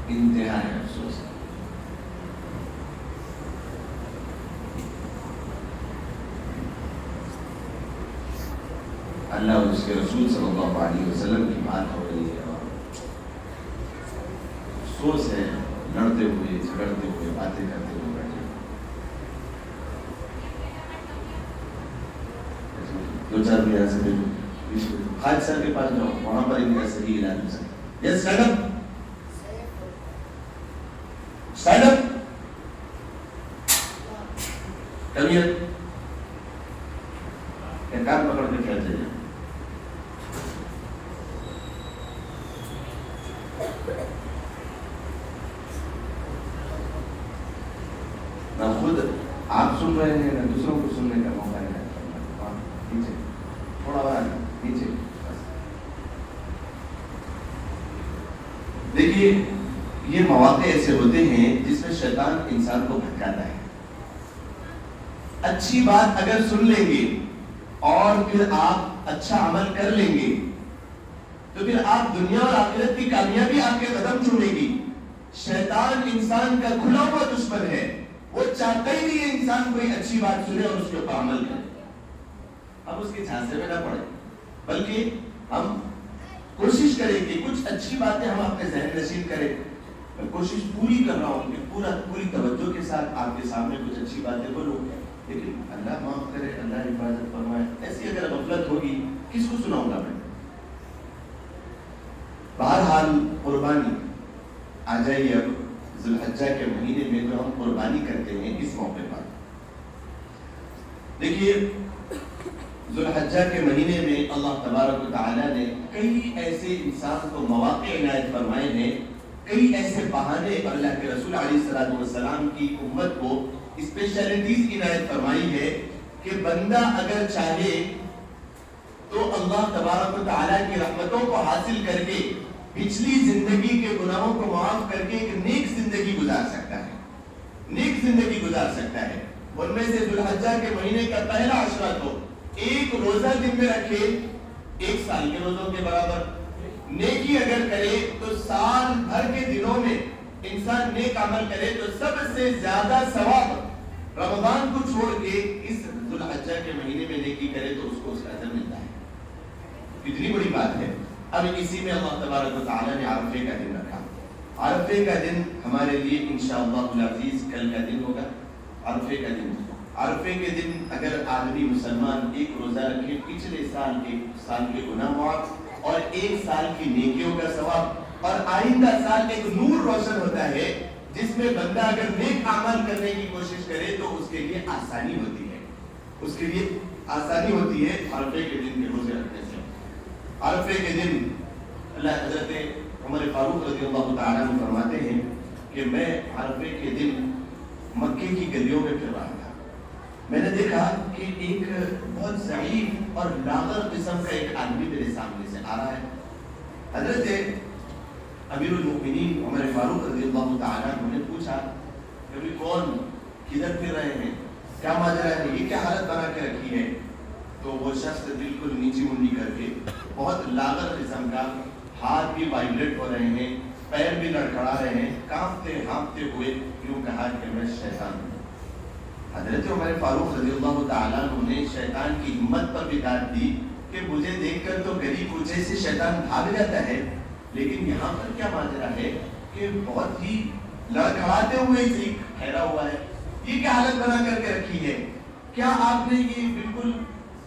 انتہا ہے افسوس. اللہ اور اس کے رسول صلی اللہ علیہ وسلم کی بات ہو رہی ہے اور افسوس ہے، لڑتے ہوئے جھگڑتے ہوئے باتیں کرتے ہوئے بیٹھے. 2-4 دن یہاں سے خالد سر کے پاس جاؤ، وہاں پر ان کا صحیح علاج ہو سکتا ہے. یس میڈم، اسٹینڈ اپ، کمیت کام پکڑ کے کھیلتے جائیں. نہ خود آپ سن رہے ہیں نہ دوسروں کو سننے کا موقع ہے. نیچے تھوڑا بڑا نیچے. دیکھیے یہ مواقع ایسے ہوتے ہیں جس میں شیطان انسان کو بھٹکاتا ہے. اچھی بات اگر سن لیں گے اور پھر آپ اچھا عمل کر لیں گے تو پھر آپ دنیا اور آخرت کی کامیابی آپ کے قدم چومے گی. شیطان انسان کا کھلا ہوا دشمن ہے، وہ چاہتا ہی نہیں ہے انسان کوئی اچھی بات سنے اور اس کے اوپر عمل کرے. ہم اس کے جھانسے میں نہ پڑیں، بلکہ ہم کوشش کریں کہ کچھ اچھی باتیں ہم اپنے ذہن نشین کریں. میں کوشش پوری کر رہا ہوں کہ پوری توجہ کے ساتھ آپ کے سامنے کچھ اچھی باتیں بولوں، لیکن اللہ معاف کرے، اللہ حفاظت فرمائے. ایسی اگر غفلت ہوگی کس کو سناؤں گا میں. بہرحال قربانی آ جائیے. اب ذو الحجہ کے مہینے میں جو ہم قربانی کرتے ہیں اس موقع پر دیکھیے، ذو الحجہ کے مہینے میں اللہ تبارک و تعالیٰ نے کئی ایسے انسان کو مواقع عنایت فرمائے ہیں، کئی ایسے بہانے اللہ کے رسول علیہ السلام کی امت کو اسپیشلٹیز عنایت فرمائی ہے کہ بندہ اگر چاہے تو اللہ تبارک و تعالیٰ کی رحمتوں کو حاصل کر کے پچھلی زندگی کے گناہوں کو معاف کر کے ایک نیک زندگی گزار سکتا ہے. نیک زندگی گزار سکتا ہے. ان میں سے ذو الحجہ کے مہینے کا پہلا عشرہ تو ایک روزہ دن میں رکھے 1 سال کے روزوں کے برابر. نیکی اگر کرے تو سال بھر کے دنوں میں انسان نیک عمل کرے تو سب سے زیادہ ثواب رمضان کو چھوڑ کے اس ذو الحجہ کے مہینے میں نیکی کرے تو اس کو اس کا اجر ملتا ہے. کتنی بڑی بات ہے. اب اسی میں اللہ تبارک و تعالیٰ نے عرفے کا دن رکھا. عرفے کا دن ہمارے لیے انشاءاللہ العزیز کل کا دن ہوگا. عرفے کا دن، عرفے کے دن اگر آدمی مسلمان ایک روزہ رکھے پچھلے سال کے گناہ معاف اور 1 سال کی نیکیوں کا ثواب، اور آئندہ سال ایک نور روشن ہوتا ہے جس میں بندہ اگر نیک اعمال کرنے کی کوشش کرے تو اس کے لیے آسانی ہوتی ہے، اس کے لیے آسانی ہوتی ہے عرفے کے دن کے روزے رکھنے سے۔ عرفے کے دن اللہ حضرت عمر فاروق رضی اللہ تعالیٰ عنہ فرماتے ہیں کہ میں عرفے کے دن مکے کی گلیوں میں پھر رہا تھا، میں نے دیکھا کہ ایک بہت ضعیف اور لاغر قسم کا ایک آدمی میرے سامنے سے آ رہا ہے۔ حضرت امیر المؤمنین عمر فاروق رضی اللہ تعالیٰ عنہ نے پوچھا کہ ابھی کون، کدھر پھر رہے ہیں، کیا ماجرا ہے، یہ کیا حالت بنا کے رکھی ہے؟ تو وہ شخص بالکل نیچی منڈی کر کے بہت لاغر قسم کا، ہاتھ بھی وائبریٹ ہو رہے ہیں، پیر بھی لڑکھڑا رہے ہیں، کانپتے ہانپتے ہوئے یوں کہا کہ میں شیطان ہوں۔ حضرت عمر فاروق رضی اللہ تعالیٰ عنہ نے شیطان کی ہمت پر بھی داد دی کہ مجھے دیکھ کر تو گلی کوچے سے شیطان بھاگ جاتا ہے، لیکن یہاں پر کیا ماجرا ہے کہ بہت ہی لڑکھڑاتے ہوئے ٹھہرا ہوا ہے، یہ کیا حالت بنا کر کے رکھی ہے؟ کیا آپ نے یہ بالکل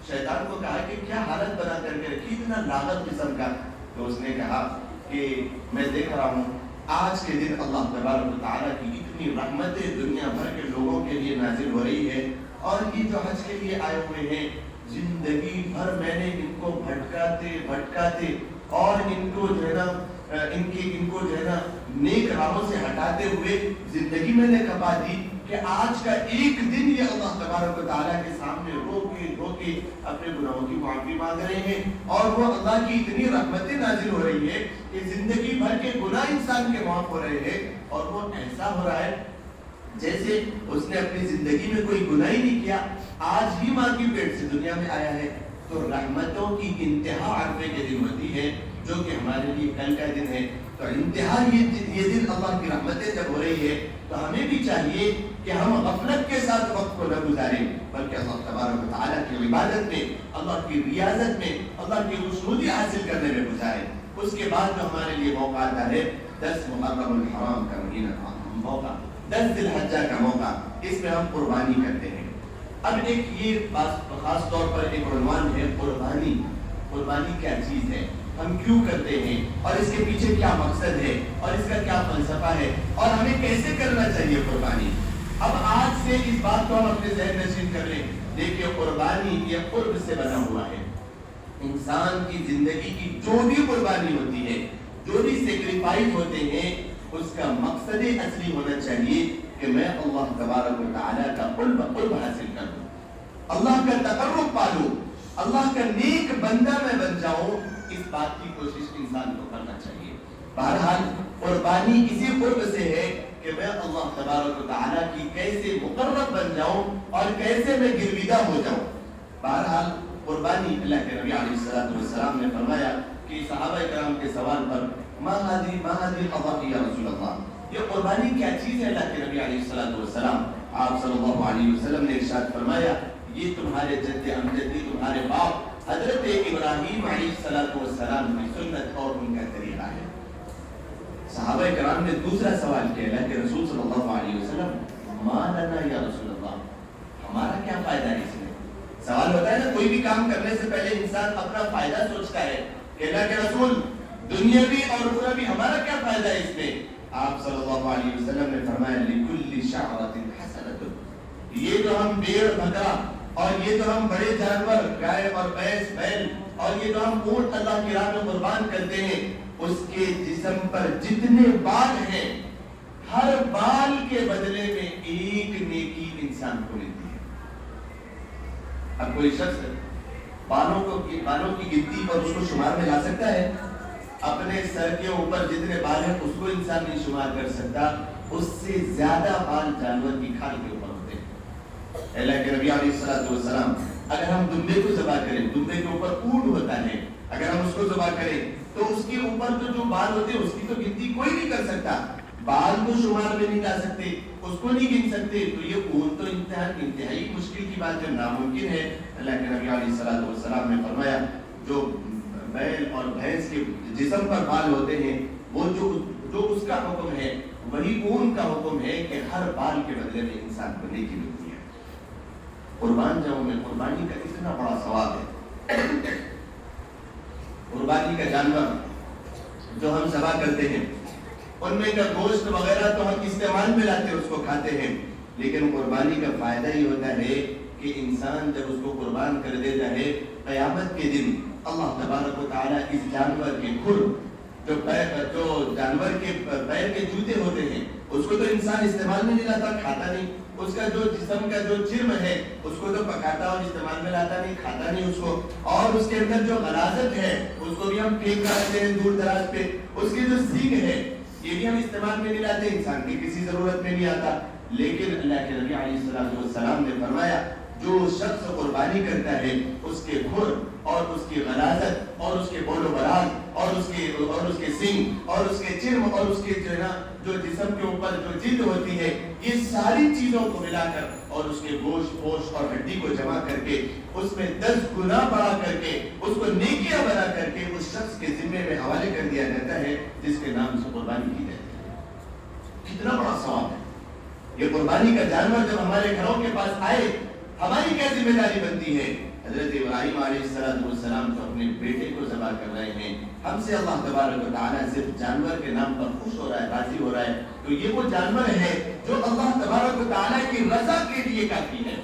شیطان کو کہا کہ کیا حالت بنا کر کے رکھی اتنا لاغر قسم کا؟ تو اس نے کہا کہ میں دیکھ رہا ہوں آج کے دن اللہ تبارک و تعالیٰ کی اتنی رحمتیں دنیا بھر کے لوگوں کے لیے نازل ہو رہی ہے، اور یہ جو حج کے لیے آئے ہوئے ہیں زندگی بھر میں نے ان کو بھٹکاتے اور ان کو جو ہے نا نیک راہوں سے ہٹاتے ہوئے زندگی میں نے کھپا دی کہ آج کا ایک دن یہ اللہ تبارک و تعالیٰ کے سامنے رو کے اپنے گناہوں کی معافی مانگ رہے ہیں، اور وہ اللہ کی اتنی رحمتیں نازل ہو رہی ہے کہ زندگی بھر کے گناہ انسان کے معاف ہو رہے ہیں، اور وہ ایسا ہو رہا ہے جیسے اس نے اپنی زندگی میں کوئی گناہ ہی نہیں کیا، آج ہی ماں کی پیٹ سے دنیا میں آیا ہے۔ تو رحمتوں کی انتہا عرفے کے دن ہوتی ہے، جو کہ ہمارے لیے کل کا دن ہے۔ تو انتہا یہ دن اللہ کی رحمتیں جب ہو رہی ہے تو ہمیں بھی چاہیے کہ ہم غفلت کے ساتھ وقت کو نہ گزاریں، بلکہ اللہ تبارک و تعالیٰ کی عبادت میں، اللہ کی ریاضت میں، اللہ کی خوشنودی حاصل کرنے میں گزاریں۔ اس کے بعد جو ہمارے لیے موقع آتا ہے 10 محرم الحرام کا مہینہ موقع، 10 ذی الحجہ کا موقع، اس میں ہم قربانی کرتے ہیں۔ اب ایک یہ بات خاص طور پر ایک عنوان ہے قربانی۔ قربانی کیا چیز ہے، ہم کیوں کرتے ہیں، اور اس کے پیچھے کیا مقصد ہے، اور اس کا کیا فلسفہ ہے، اور ہمیں کیسے کرنا چاہیے قربانی۔ اب آج سے اس بات کو ہم اپنے ذہن نشین کر لیں۔ دیکھیے قربانی یہ قرب سے بنا ہوا ہے، انسان کی زندگی کی جو بھی قربانی ہوتی ہے، جو بھی سیکریفائز ہوتے ہیں، اس کا مقصد اصلی ہونا چاہیے کہ میں اللہ تبارک و تعالیٰ کا قرب حاصل کروں، اللہ کا تقرب پالوں، اللہ کا نیک بندہ میں بن جاؤں، اس بات کی کوشش انسان کو کرنا چاہیے۔ بہرحال قربانی اسی قرب سے ہے کہ میں اللہ تبارک و تعالیٰ کی کیسے مقرب بن جاؤں اور کیسے میں گرویدہ ہو جاؤں۔ بہرحال قربانی، اللہ کے نبی علیہ السلام نے فرمایا کہ صحابہ کرام کے سوال پر ما هذه القضاء یا رسول اللہ، یہ قربانی کیا چیز ہے اللہ کے نبی علیہ السلام؟ آپ صلی اللہ علیہ وسلم نے ارشاد فرمایا یہ تمہارے جد امجدی، تمہارے باپ حضرت ابراہیم علیہ السلام کی سنت اور ان کا طریقہ ہے۔ صحابہ کرام نے دوسرا سوال کیا اللہ کے رسول صلی اللہ علیہ وسلم ما لنا یا رسول اللہ، ہمارا کیا فائدہ ہے اس میں؟ سوال ہوتا ہے نا، کوئی بھی کام کرنے سے پہلے انسان اپنا فائدہ سوچتا ہے کہ اللہ کے رسول دنیاوی اور اخروی ہمارا کیا فائدہ ہے اس میں؟ آپ صلی اللہ علیہ وسلم نے فرمایا لکل شعرۃ حسنۃ، یہ جو ہم بھیڑ بکرا اور یہ جو ہم بڑے جانور گائے اور بھینس بیل اور یہ جو ہم اونٹ اللہ کی راہ میں قربان کرتے ہیں، اس کے جسم پر جتنے بال ہیں ہر بال کے بدلے میں ایک نیکی انسان کو ملتی ہے۔ اب کوئی شخص بالوں کی گنتی پر اس کو شمار میں لا سکتا ہے؟ اپنے سر کے اوپر جتنے بال ہیں اس کو انسان نہیں شمار کر سکتا، اس سے زیادہ بال جانور کی کھال کے اوپر ہوتے ہیں۔ اللہ کے نبی علیہ السلام اگر ہم دمبے کو ذبح کریں، دمبے کے اوپر اونٹ ہوتا ہے، اگر ہم اس کو ذبح کریں تو اس کے اوپر جو بال ہوتے ہیں اس کی تو گنتی کوئی نہیں کر سکتا، بال کو شمار میں نہیں لا سکتے، اس کو نہیں گن سکتے، تو یہ اونٹ تو انتہائی مشکل کی بات ہے، ناممکن ہے۔ اللہ کے نبی علیہ السلام نے فرمایا جو بیل اور بھینس کے جسم پر بال ہوتے ہیں وہ جو اس کا حکم ہے وہی اون کا حکم ہے کہ ہر بال کے بدلے میں انسان کو نیکی ملتی ہے۔ قربان جاؤں میں قربانی کا اتنا بڑا ثواب ہے، قربانی کا جانور جو ہم ذبح کرتے ہیں ان میں کا گوشت وغیرہ تو ہم استعمال میں لاتے ہیں، اس کو کھاتے ہیں، لیکن قربانی کا فائدہ یہ ہوتا ہے کہ انسان جب اس کو قربان کر دیتا ہے قیامت کے دن اللہ تبارک و تعالیٰ اس جانور کے کھر جو جانور کے پیر کے جوتے ہوتے ہیں اس کو تو انسان استعمال میں نہیں لاتا، کھاتا نہیں، اس کا جو جسم کا جو جرم ہے اس کو تو پکاتا اور استعمال میں لاتا نہیں، کھاتا نہیں اس کو، اور اس کے اندر جو غلاظت ہے اس کو بھی ہم پھینک ڈالتے ہیں دور دراز پہ، اس کی جو سینگ ہے یہ بھی ہم استعمال میں نہیں لاتے، انسان کی کسی ضرورت میں نہیں آتا، لیکن اللہ کے نبی علیہ السلام نے فرمایا جو شخص قربانی کرتا ہے اس کے کھر اور اس کی غلاظت اور اس کے بول و براز اور اس کے سینگ اور اس کے چرم اور اس کے جو جسم کے اوپر جو جلد ہوتی ہے یہ ساری چیزوں کو ملا کر اور اس کے گوشت اور ہڈی کو جمع کر کے اس میں 10 گنا بڑھا کر کے اس کو نیکیاں بنا کر کے اس شخص کے ذمے میں حوالے کر دیا جاتا ہے جس کے نام سے قربانی کی جاتی ہے۔ کتنا بڑا ثواب ہے یہ قربانی کا جانور جب ہمارے گھروں کے پاس آئے ہماری کیا ذمہ داری بنتی ہے؟ حضرت ابراہیم علیہ السلام تو اپنے بیٹے کو ذبح کر رہے ہیں، ہم سے اللہ تبارک و تعالیٰ صرف جانور کے نام پر خوش ہو رہا ہے، راضی ہو رہا ہے، تو یہ وہ جانور ہے جو اللہ تبارک و تعالیٰ کی رضا کے لیے کافی ہے۔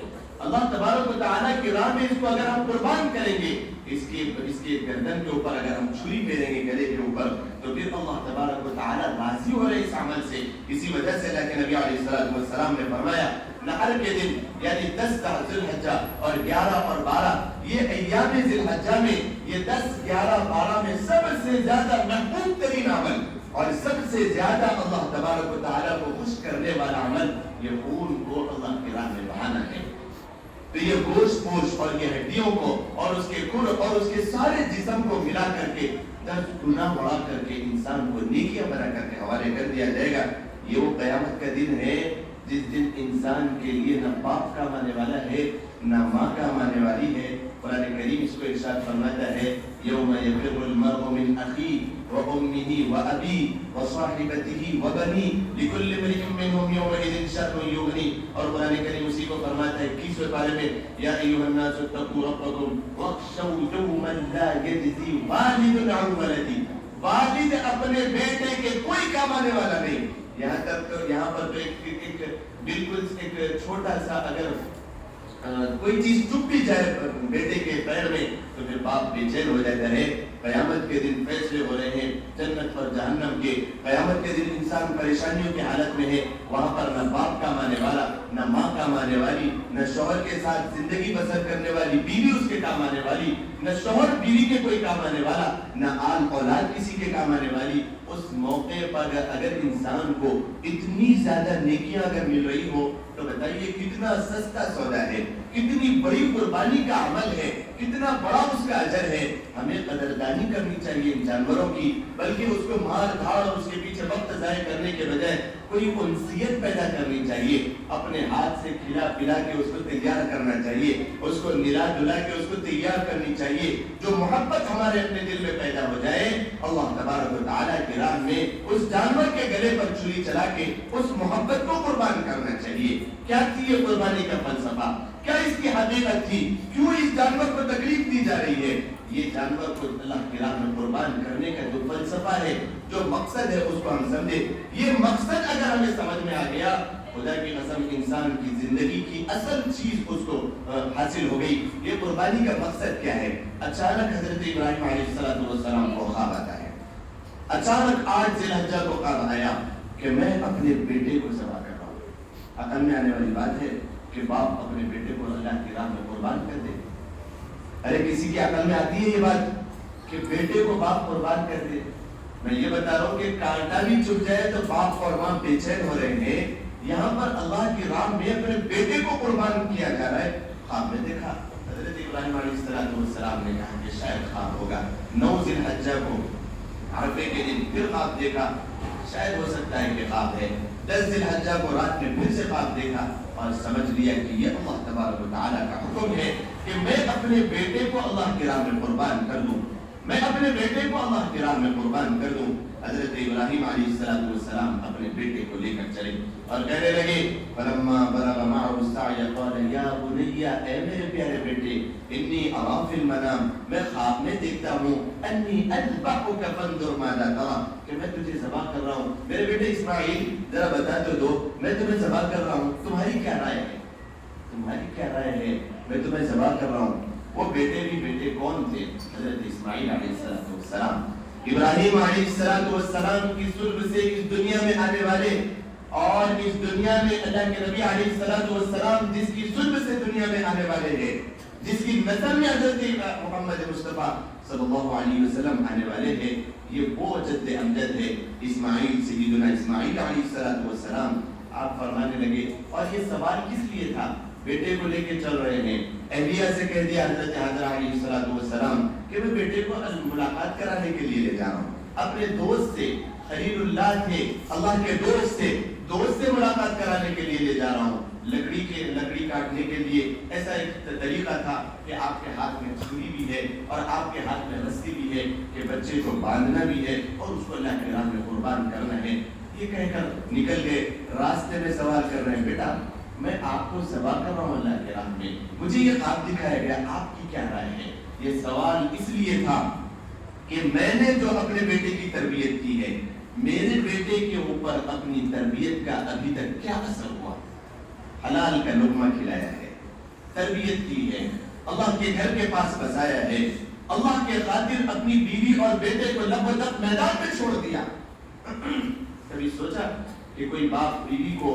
اللہ تبارک و تعالیٰ کی راہ میں اس کو اگر ہم قربان کریں گے، اس کے گردن کے اوپر اگر ہم چھری پھیریں گے گلے کے اوپر، تو پھر اللہ تبارک و تعالیٰ راضی ہو رہے اس عمل سے۔ اسی وجہ سے اللہ کے نبی علیہ السلام نے فرمایا نحر کے دن یعنی 10 ذی الحجہ اور 11 اور 12 یہ ایام ذی الحجہ میں یہ 10 11 12 میں سب سے زیادہ محبوب ترین عمل اور سب سے زیادہ اللہ تبارک و تعالیٰ کو خوش کرنے والا عمل یہ خون کو اللہ کی راہ میں بہانا ہے۔ تو یہ گوشت اور یہ ہڈیوں کو اور اس کے کھر اور اس کے سارے جسم کو ملا کر کے 10 گنا بڑھا کر کے انسان کو نیکیاں بنا کر کے حوالے کر دیا جائے گا۔ یہ وہ قیامت کا دن ہے جس دن انسان کے لیے نہ باپ کام آنے والا ہے نہ ماں کام آنے والی ہے۔ قرآن کریم اس کو ارشاد فرماتا ہے یوم یفر المرء من اخیہ وامہ وابیہ وصاحبتہ وبنیہ لکل امرئ منہم یومئذ شأن یغنیہ۔ اور قرآن کریم اسی کو فرماتا ہے 21ویں پارے میں یا ایھا الناس اتقوا ربکم واخشوا یوما لا یجزی والد عن ولدہ، والد اپنے بیٹے کے کوئی کام آنے والا نہیں۔ یہاں تک تو یہاں پر تو ایک بالکل ایک چھوٹا سا اگر کوئی چیز چپ بھی جائے بیٹے کے پیر میں تو پھر باپ بے چین ہو جاتا ہے۔ قیامت کے دن فیصلے ہو رہے ہیں جنت اور جہنم کے، قیامت کے دن انسان پریشانیوں کی حالت میں ہے، وہاں پر نہ باپ کام آنے والا نہ ماں کام آنے والی، نہ شوہر کے ساتھ زندگی بسر کرنے والی بیوی اس کے کام آنے والی، نہ شوہر بیوی کے کوئی کام آنے والا، نہ آل اولاد کسی کے کام آنے والی۔ اس موقع پر اگر انسان کو اتنی زیادہ نیکیاں اگر مل رہی ہو تو بتائیے کتنا سستا سودا ہے، کتنی بڑی قربانی کا عمل ہے، کتنا بڑا اس کا اجر ہے۔ ہمیں قدردانی کرنی چاہیے ان جانوروں کی، بلکہ اس کو مار دھاڑ اور اس کے پیچھے وقت ضائع کرنے کے بجائے کوئی انسیت پیدا کرنی چاہیے، اپنے ہاتھ سے کھلا پلا کے اس کو تیار کرنا چاہیے، اس کو نلا دھلا کے اس کو تیار کرنی چاہیے، جو محبت ہمارے اپنے دل میں پیدا ہو جائے۔ اللہ تبارک و تعالیٰ کی راہ میں اس جانور کے گلے پر چھری چلا کے اس محبت کو قربان کرنا چاہیے۔ کیا تھی یہ قربانی کا فلسفہ؟ کیا اس کی حقیقت تھی؟ کیوں اس جانور کو تکلیف دی جا رہی ہے؟ یہ جانور کو اللہ کی راہ میں قربان کرنے کا جو فلسفہ ہے، جو مقصد ہے، اس کو ہم سمجھے۔ یہ مقصد اگر ہمیں سمجھ میں آ گیا، خدا کی قسم انسان کی زندگی کی اصل چیز اس کو حاصل ہو گئی۔ یہ قربانی کا مقصد کیا ہے؟ اچانک حضرت ابراہیم علیہ السلام کو خواب آتا ہے، اچانک 8 ذی الحجہ کو خواب آیا کہ میں اپنے بیٹے کو ذبح کر رہا ہوں۔ عقل میں آنے والی بات ہے کہ باپ اپنے بیٹے کو اللہ کی راہ میں قربان کر دے؟ ارے کسی کی عقل میں آتی ہے یہ بات کہ بیٹے کو باپ قربان کر دے؟ میں یہ بتا رہا ہوں کہ کانٹا بھی چپ جائے تو باپ اور ماں بے چین ہو رہے ہیں، یہاں پر اللہ کی راہ میں اپنے بیٹے کو قربان کیا جا رہا ہے۔ خواب میں دیکھا، حضرت ابراہیم علیہ السلام نے کہا کہ شاید خواب ہوگا۔ 9 ذی الحجہ کو عرفے کے دن پھر خواب دیکھا، شاید ہو سکتا ہے کہ خواب ہے۔ 10 ذی الحجہ کو رات میں پھر سے خواب دیکھا اور سمجھ لیا کہ یہ اللہ تبارک و تعالیٰ کا حکم ہے کہ میں اپنے بیٹے کو اللہ کی راہ میں قربان کر دوں۔ میں اپنے بیٹے کو اللہ کی راہ میں قربان کر دوں۔ حضرت ابراہیم علیہ السلام اپنے بیٹے کو لے کر چلے اور کہنے لگے فلما بلغ معه السعي قال یا بنی، اے میرے پیارے بیٹے، انی ارى في المنام، میں خواب میں دیکھتا ہوں، انی اذبحك فانظر ماذا ترى، کہ میں تجھے ذبح کر رہا ہوں۔ میرے بیٹے اسماعیل ذرا بتا تو دو، میں تمہیں ذبح کر رہا ہوں، تمہاری کیا رائے ہے؟ تمہاری کیا رائے ہے؟ میں تمہیں ذبح کر رہا ہوں۔ وہ بیٹے کون تھے؟ حضرت اسماعیل علیہ السلام۔ ابراہیم علیہ السلام کی صلب سے اس دنیا میں آنے والے، اور اس دنیا میں اللہ کے نبی علیہ السلام جس کی صلب سے دنیا میں آنے والے ہیں، جس کی نسل میں حضرت محمد مصطفیٰ صلی اللہ علیہ وسلم آنے والے ہیں، یہ وہ جد امجد ہے اسماعیل، سیدنا اسماعیل علیہ السلام۔ آپ فرمانے لگے، اور یہ سوال کس لیے تھا؟ بیٹے کو لے کے چل رہے ہیں، اہلیہ سے کہہ دیا حضرت حاجرہ علیہ السلام کہ میں بیٹے کو ملاقات کرانے کے لیے لے جا رہا ہوں، اپنے دوست سے، خلیل اللہ تھے، اللہ کے دوست سے ملاقات کرانے کے لیے لے جا رہا ہوں۔ لکڑی کاٹنے کے لیے ایسا ایک طریقہ تھا کہ آپ کے ہاتھ میں چھری بھی ہے اور آپ کے ہاتھ میں رسی بھی ہے کہ بچے کو باندھنا بھی ہے اور اس کو اللہ کے راہ میں قربان کرنا ہے۔ یہ کہہ کر نکل گئے، راستے میں سوال کر رہے ہیں، بیٹا میں آپ کو ذبح کر رہا ہوں اللہ کے راہ میں، مجھے یہ خواب دکھایا گیا، آپ کی کیا رائے ہے؟ یہ سوال اس لیے تھا کہ میں نے جو اپنے بیٹے کی تربیت کی ہے، میرے بیٹے کے اوپر اپنی تربیت کا ابھی تک کیا اثر ہوا؟ حلال کا لقمہ کھلایا ہے، تربیت کی ہے، اللہ کے گھر کے پاس بسایا ہے، اللہ کے خاطر اپنی بیوی اور بیٹے کو لبدب میدان میں چھوڑ دیا۔ کبھی سوچا کہ کوئی باپ بیوی کو،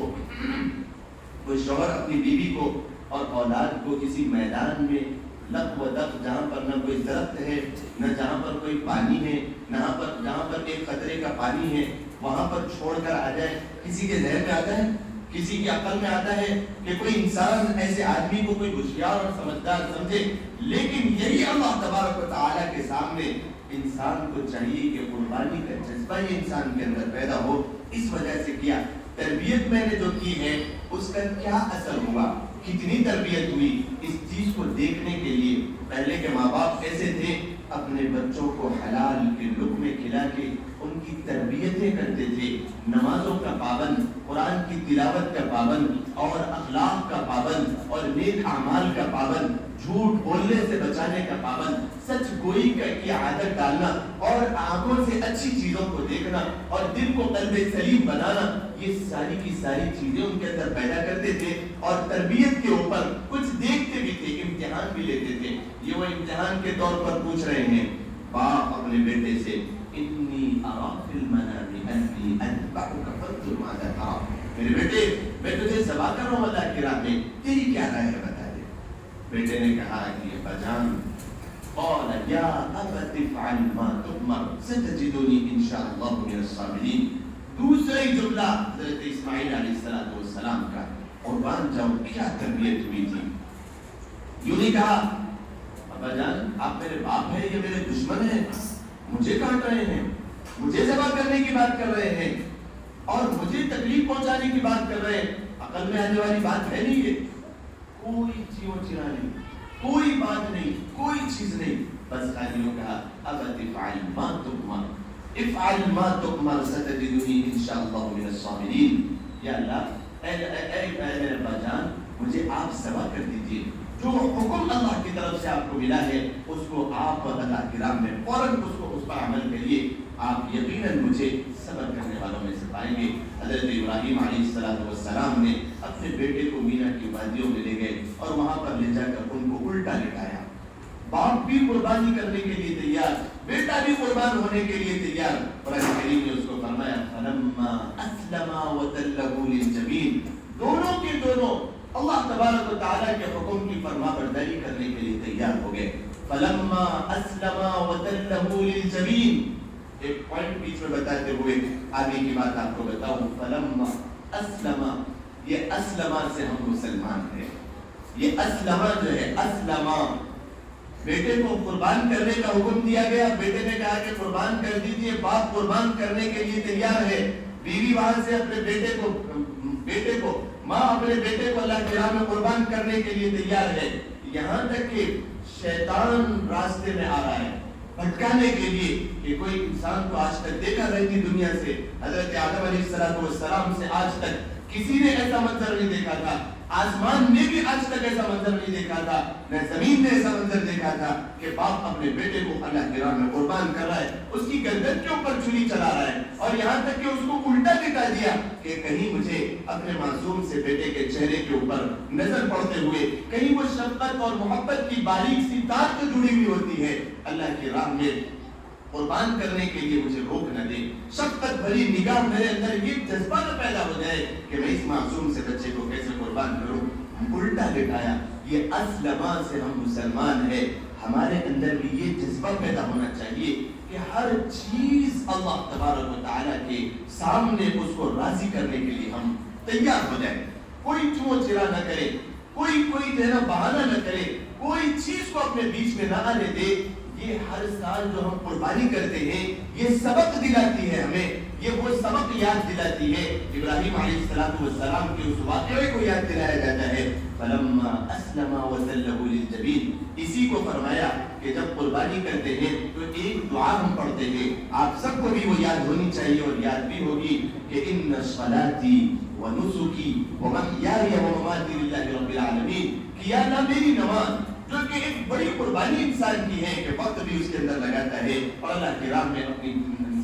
کوئی شوہر اپنی بیوی کو اور اولاد کو کسی میدان میں لب و دب، جہاں پر نہ کوئی درخت ہے، نہ جہاں پر کوئی پانی ہے، جہاں پر ایک قطرے کا پانی ہے، وہاں پر چھوڑ کر آ جائے؟ کسی کے ذہن میں آتا ہے؟ کسی کی عقل میں آتا ہے کہ کوئی انسان ایسے آدمی کو کوئی ہوشیار اور سمجھدار سمجھے؟ لیکن یہی اللہ تبارک و تعالیٰ کے سامنے انسان کو چاہیے کہ قربانی کا جذبہ یہ انسان کے اندر پیدا ہو۔ اس وجہ سے کیا تربیت میں نے جو کی ہے اس کا کیا اثر ہوا، کتنی تربیت ہوئی، اس چیز کو دیکھنے کے لیے پہلے کے ماں باپ ایسے تھے، اپنے بچوں کو حلال کے لقمے کھلا کے ان کی تربیتیں کرتے تھے، نمازوں کا پابند، قرآن کی تلاوت کا پابند اور اخلاق کا پابند اور نیک اعمال کا پابند، جھوٹ بولنے سے بچانے کا پابند، سچ گوئی کی عادت ڈالنا اور آنکھوں سے اچھی چیزوں کو دیکھنا اور دل کو قلب سلیم بنانا، یہ ساری کی ساری چیزیں ان کے اندر پیدا کرتے تھے۔ اور تربیت کے اوپر کچھ دیکھتے بھی تھے، امتحان بھی لیتے تھے۔ یہ وہ امتحان کے طور پر پوچھ رہے ہیں باپ اپنے بیٹے سے، انی اری فی المنام انی اذبحک فانظر ماذا تری، میرے بیٹے میں تجھے ذبح کر رہا ہوں اللہ کی راہ میں، تیری کیا رائے ہے بتا دے۔ بیٹے نے کہا کہ ابا جان، قال یا ابت افعل ما تؤمر ستجدنی ان شاء اللہ من الصابرین۔ دوسرا ہی جملہ حضرت اسماعیل علیہ السلام کا، قربان جاؤ کیا تربیت ہوئی تھی۔ یوں نہیں کہا ابا جان آپ میرے باپ ہیں، یہ میرے دشمن ہیں، مجھے کاٹ رہے ہیں، مجھے ذبح کرنے کی بات کر رہے ہیں اور مجھے تکلیف پہنچانے کی بات کر رہے ہیں، عقل میں آنے والی بات ہے نہیں یہ۔ کوئی چیو چرا نہیں، کوئی بات نہیں، کوئی چیز نہیں، بس خالی یوں کہا ابت افعل ما تؤمر، افعل ما تؤمر ستجدنی ان شاء اللہ من الصابرین۔ یا اللہ اے میرے ابا جان مجھے آپ ذبح کر دیجیے، جو حکم اللہ کی طرف سے آپ کو ملا ہے اس کو آپ اللہ کی راہ میں فوراً اس پر عمل کریے، آپ یقیناً مجھے صبر کرنے والوں میں سے پائیں گے۔ حضرت ابراہیم علیہ السلام نے اپنے بیٹے کو مینا کی وادیوں میں لے گئے اور وہاں پر لے جا کر ان کو الٹا لٹایا۔ باپ بھی قربانی کرنے کے لیے تیار، بیٹا بھی قربان ہونے کے لیے تیار۔ قرآن کریم نے اس کو فرمایا فلما اسلما وتلہ للجبین، دونوں کے دونوں اللہ تبارک و تعالیٰ کے حکم کی فرما برداری کرنے کے لیے تیار ہو گئے۔ فلما اسلما وتلہ للجبین، ایک پوائنٹ بیچ میں بتاتے ہوئے آگے کی بات آپ کو بتاؤں۔ فلما اسلما، یہ اسلما سے ہم مسلمان ہیں، یہ اسلما جو ہے اسلما، بیٹے کو قربان کرنے کا حکم دیا گیا، بیٹے نے کہا کہ قربان کر دیجیے، باپ قربان کرنے کے لیے تیار ہے، بیوی وہاں سے اپنے بیٹے کو ماں اپنے بیٹے کو اللہ کی راہ میں قربان کرنے کے لیے تیار ہے، یہاں تک کہ شیطان راستے میں آ رہا ہے، بھٹکانے کے لیے کہ کوئی انسان کو آج تک دیکھا رہتی دنیا سے، حضرت آدم علیہ السلام سے آج تک کسی نے ایسا منظر نہیں دیکھا تھا، آسمان نے بھی آج تک ایسا منظر نہیں دیکھا تھا، نہ زمین نے ایسا منظر دیکھا تھا کہ باپ اپنے بیٹے کو اللہ کی راہ میں قربان کر رہا ہے، اس کی گردن کے اوپر چھری چلا رہا ہے، اور یہاں تک کہ اس کو الٹا دکھا دیا کہ کہیں مجھے اپنے معصوم سے بیٹے کے چہرے کے اوپر نظر پڑتے ہوئے کہیں وہ شفقت اور محبت کی باریک سی تار تو جڑی ہوئی ہوتی ہے، اللہ کی راہ میں قربان کرنے کے لیے مجھے روک نہ دے، شفقت بھری نگاہ میرے اندر یہ جذبہ نہ پیدا ہو جائے کہ میں اس معصوم سے بچے کو کیسے قربان کروں، الٹا دکھایا۔ یہ اسلما سے ہم مسلمان ہیں، ہمارے اندر بھی یہ جذبہ پیدا ہونا چاہیے کہ ہر چیز اللہ تبارک و تعالیٰ کے سامنے اس کو راضی کرنے کے لیے ہم تیار ہو جائیں، کوئی چو چرا نہ کرے، کوئی جو ہے نا بہانہ نہ کرے، کوئی چیز کو اپنے بیچ میں نہ آنے دے۔ یہ ہر سال جو ہم قربانی کرتے ہیں یہ سبق دلاتی ہے ہمیں، یہ وہ سبق یاد دلاتی ہے۔ ابراہیم علیہ السلام کے اس واقعے کو یاد دلایا جاتا ہے، فلما اسلم وتله للجبین، اسی کو فرمایا کہ جب قربانی کرتے ہیں تو ایک دعا ہم پڑھتے ہیں، آپ سب کو بھی وہ یاد ہونی چاہیے اور یاد بھی ہوگی کہ ان صلاتی ونسکی ومحیای ومماتی للہ رب العالمین، کہ یا اللہ میری نماز جو کہ ایک بڑی قربانی انسان کی ہے کہ وقت بھی اس کے اندر لگاتا ہے اور اللہ کی راہ میں اپنی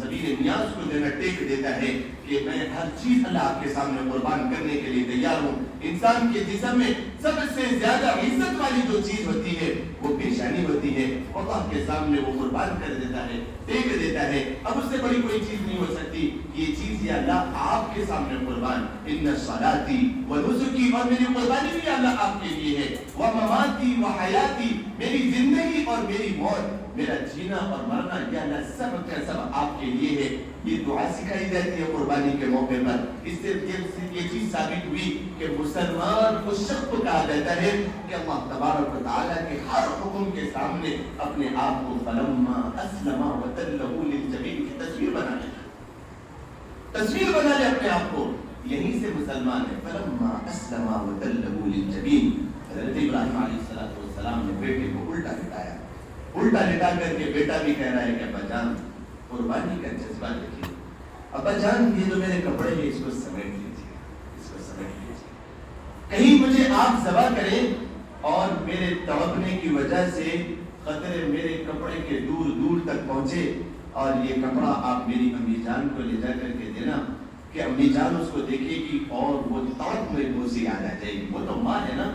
سبیل نیاز کو دینا ٹیک دیتا ہے کہ میں ہر چیز اللہ آپ کے سامنے قربان کرنے کے لیے تیار ہوں۔ انسان کے جسم میں سب سے زیادہ عزت والی جو چیز ہوتی ہے وہ پیشانی ہوتی ہے، اللہ کے سامنے وہ قربان کر دیتا ہے، ٹیک دیتا ہے۔ اب اس سے بڑی کوئی چیز نہیں ہو سکتی، یہ چیز یا اللہ آپ کے سامنے قربان، ان صلاتی و نسکی، اور میری قربانی بھی اللہ آپ کے لیے ہے، و مماتی و حیاتی، میری زندگی اور میری موت، میرا جینا اور مرنا یا اللہ سب کا سب آپ کے لیے ہے۔ یہ دعا سکھائی جاتی ہے قربانی کے موقع پر۔ اس سے یہ چیز ثابت ہوئی کہ مسلمان اس شخص کو کہا جاتا ہے کہ اللہ تبارک و تعالیٰ کے ہر حکم کے سامنے اپنے آپ کو فلما اسلم وتلہ للجبین کی تصویر بنا لے، تصویر بنا لے اپنے آپ کو، یہیں سے مسلمان ہے۔ فلما اسلم وتلہ للجبین، حضرت ابراہیم علیہ السلام نے بیٹے کو الٹا لٹایا، الٹا لٹا کر کے بیٹا بھی کہہ رہا ہے کہ ابا جان قربانی کا جذبہ دیکھیے، ابا جان یہ جو میرے کپڑے ہیں اس کو سمیٹ لیجیے، اس کو سمیٹ لیجیے، کہیں مجھے آپ ذبح کریں اور میرے تڑپنے کی وجہ سے خطرے میرے کپڑے کے دور دور تک پہنچے اور یہ کپڑا آپ میری امی جان کو لے جا کر کے دینا کہ امی جان اس کو دیکھے گی اور وہ تڑپ میں اسے یاد آ جائے گی، وہ تو ماں ہے نا،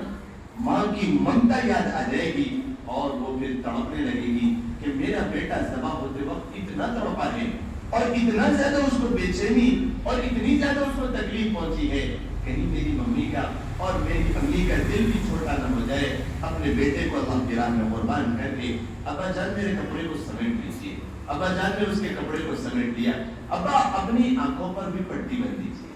ماں کی ممتا یاد آ جائے گی اور وہ پھر تڑپنے لگے گی کہ میرا بیٹا ذبح ہوتے وقت اتنا تڑپا ہے اور اتنا زیادہ اس کو بے چینی اور اتنی زیادہ اس کو تکلیف پہنچی ہے، کہیں میری ممی کا اور میری امی کا دل بھی چھوٹا نہ ہو جائے۔ اپنے بیٹے کو اللہ کی راہ میں قربان کر کے ابا جان میرے کپڑے کو سمیٹ لیجیے، ابا جان نے اس کے کپڑے کو سمیٹ لیا، ابا اپنی آنکھوں پر بھی پٹی بن دیجیے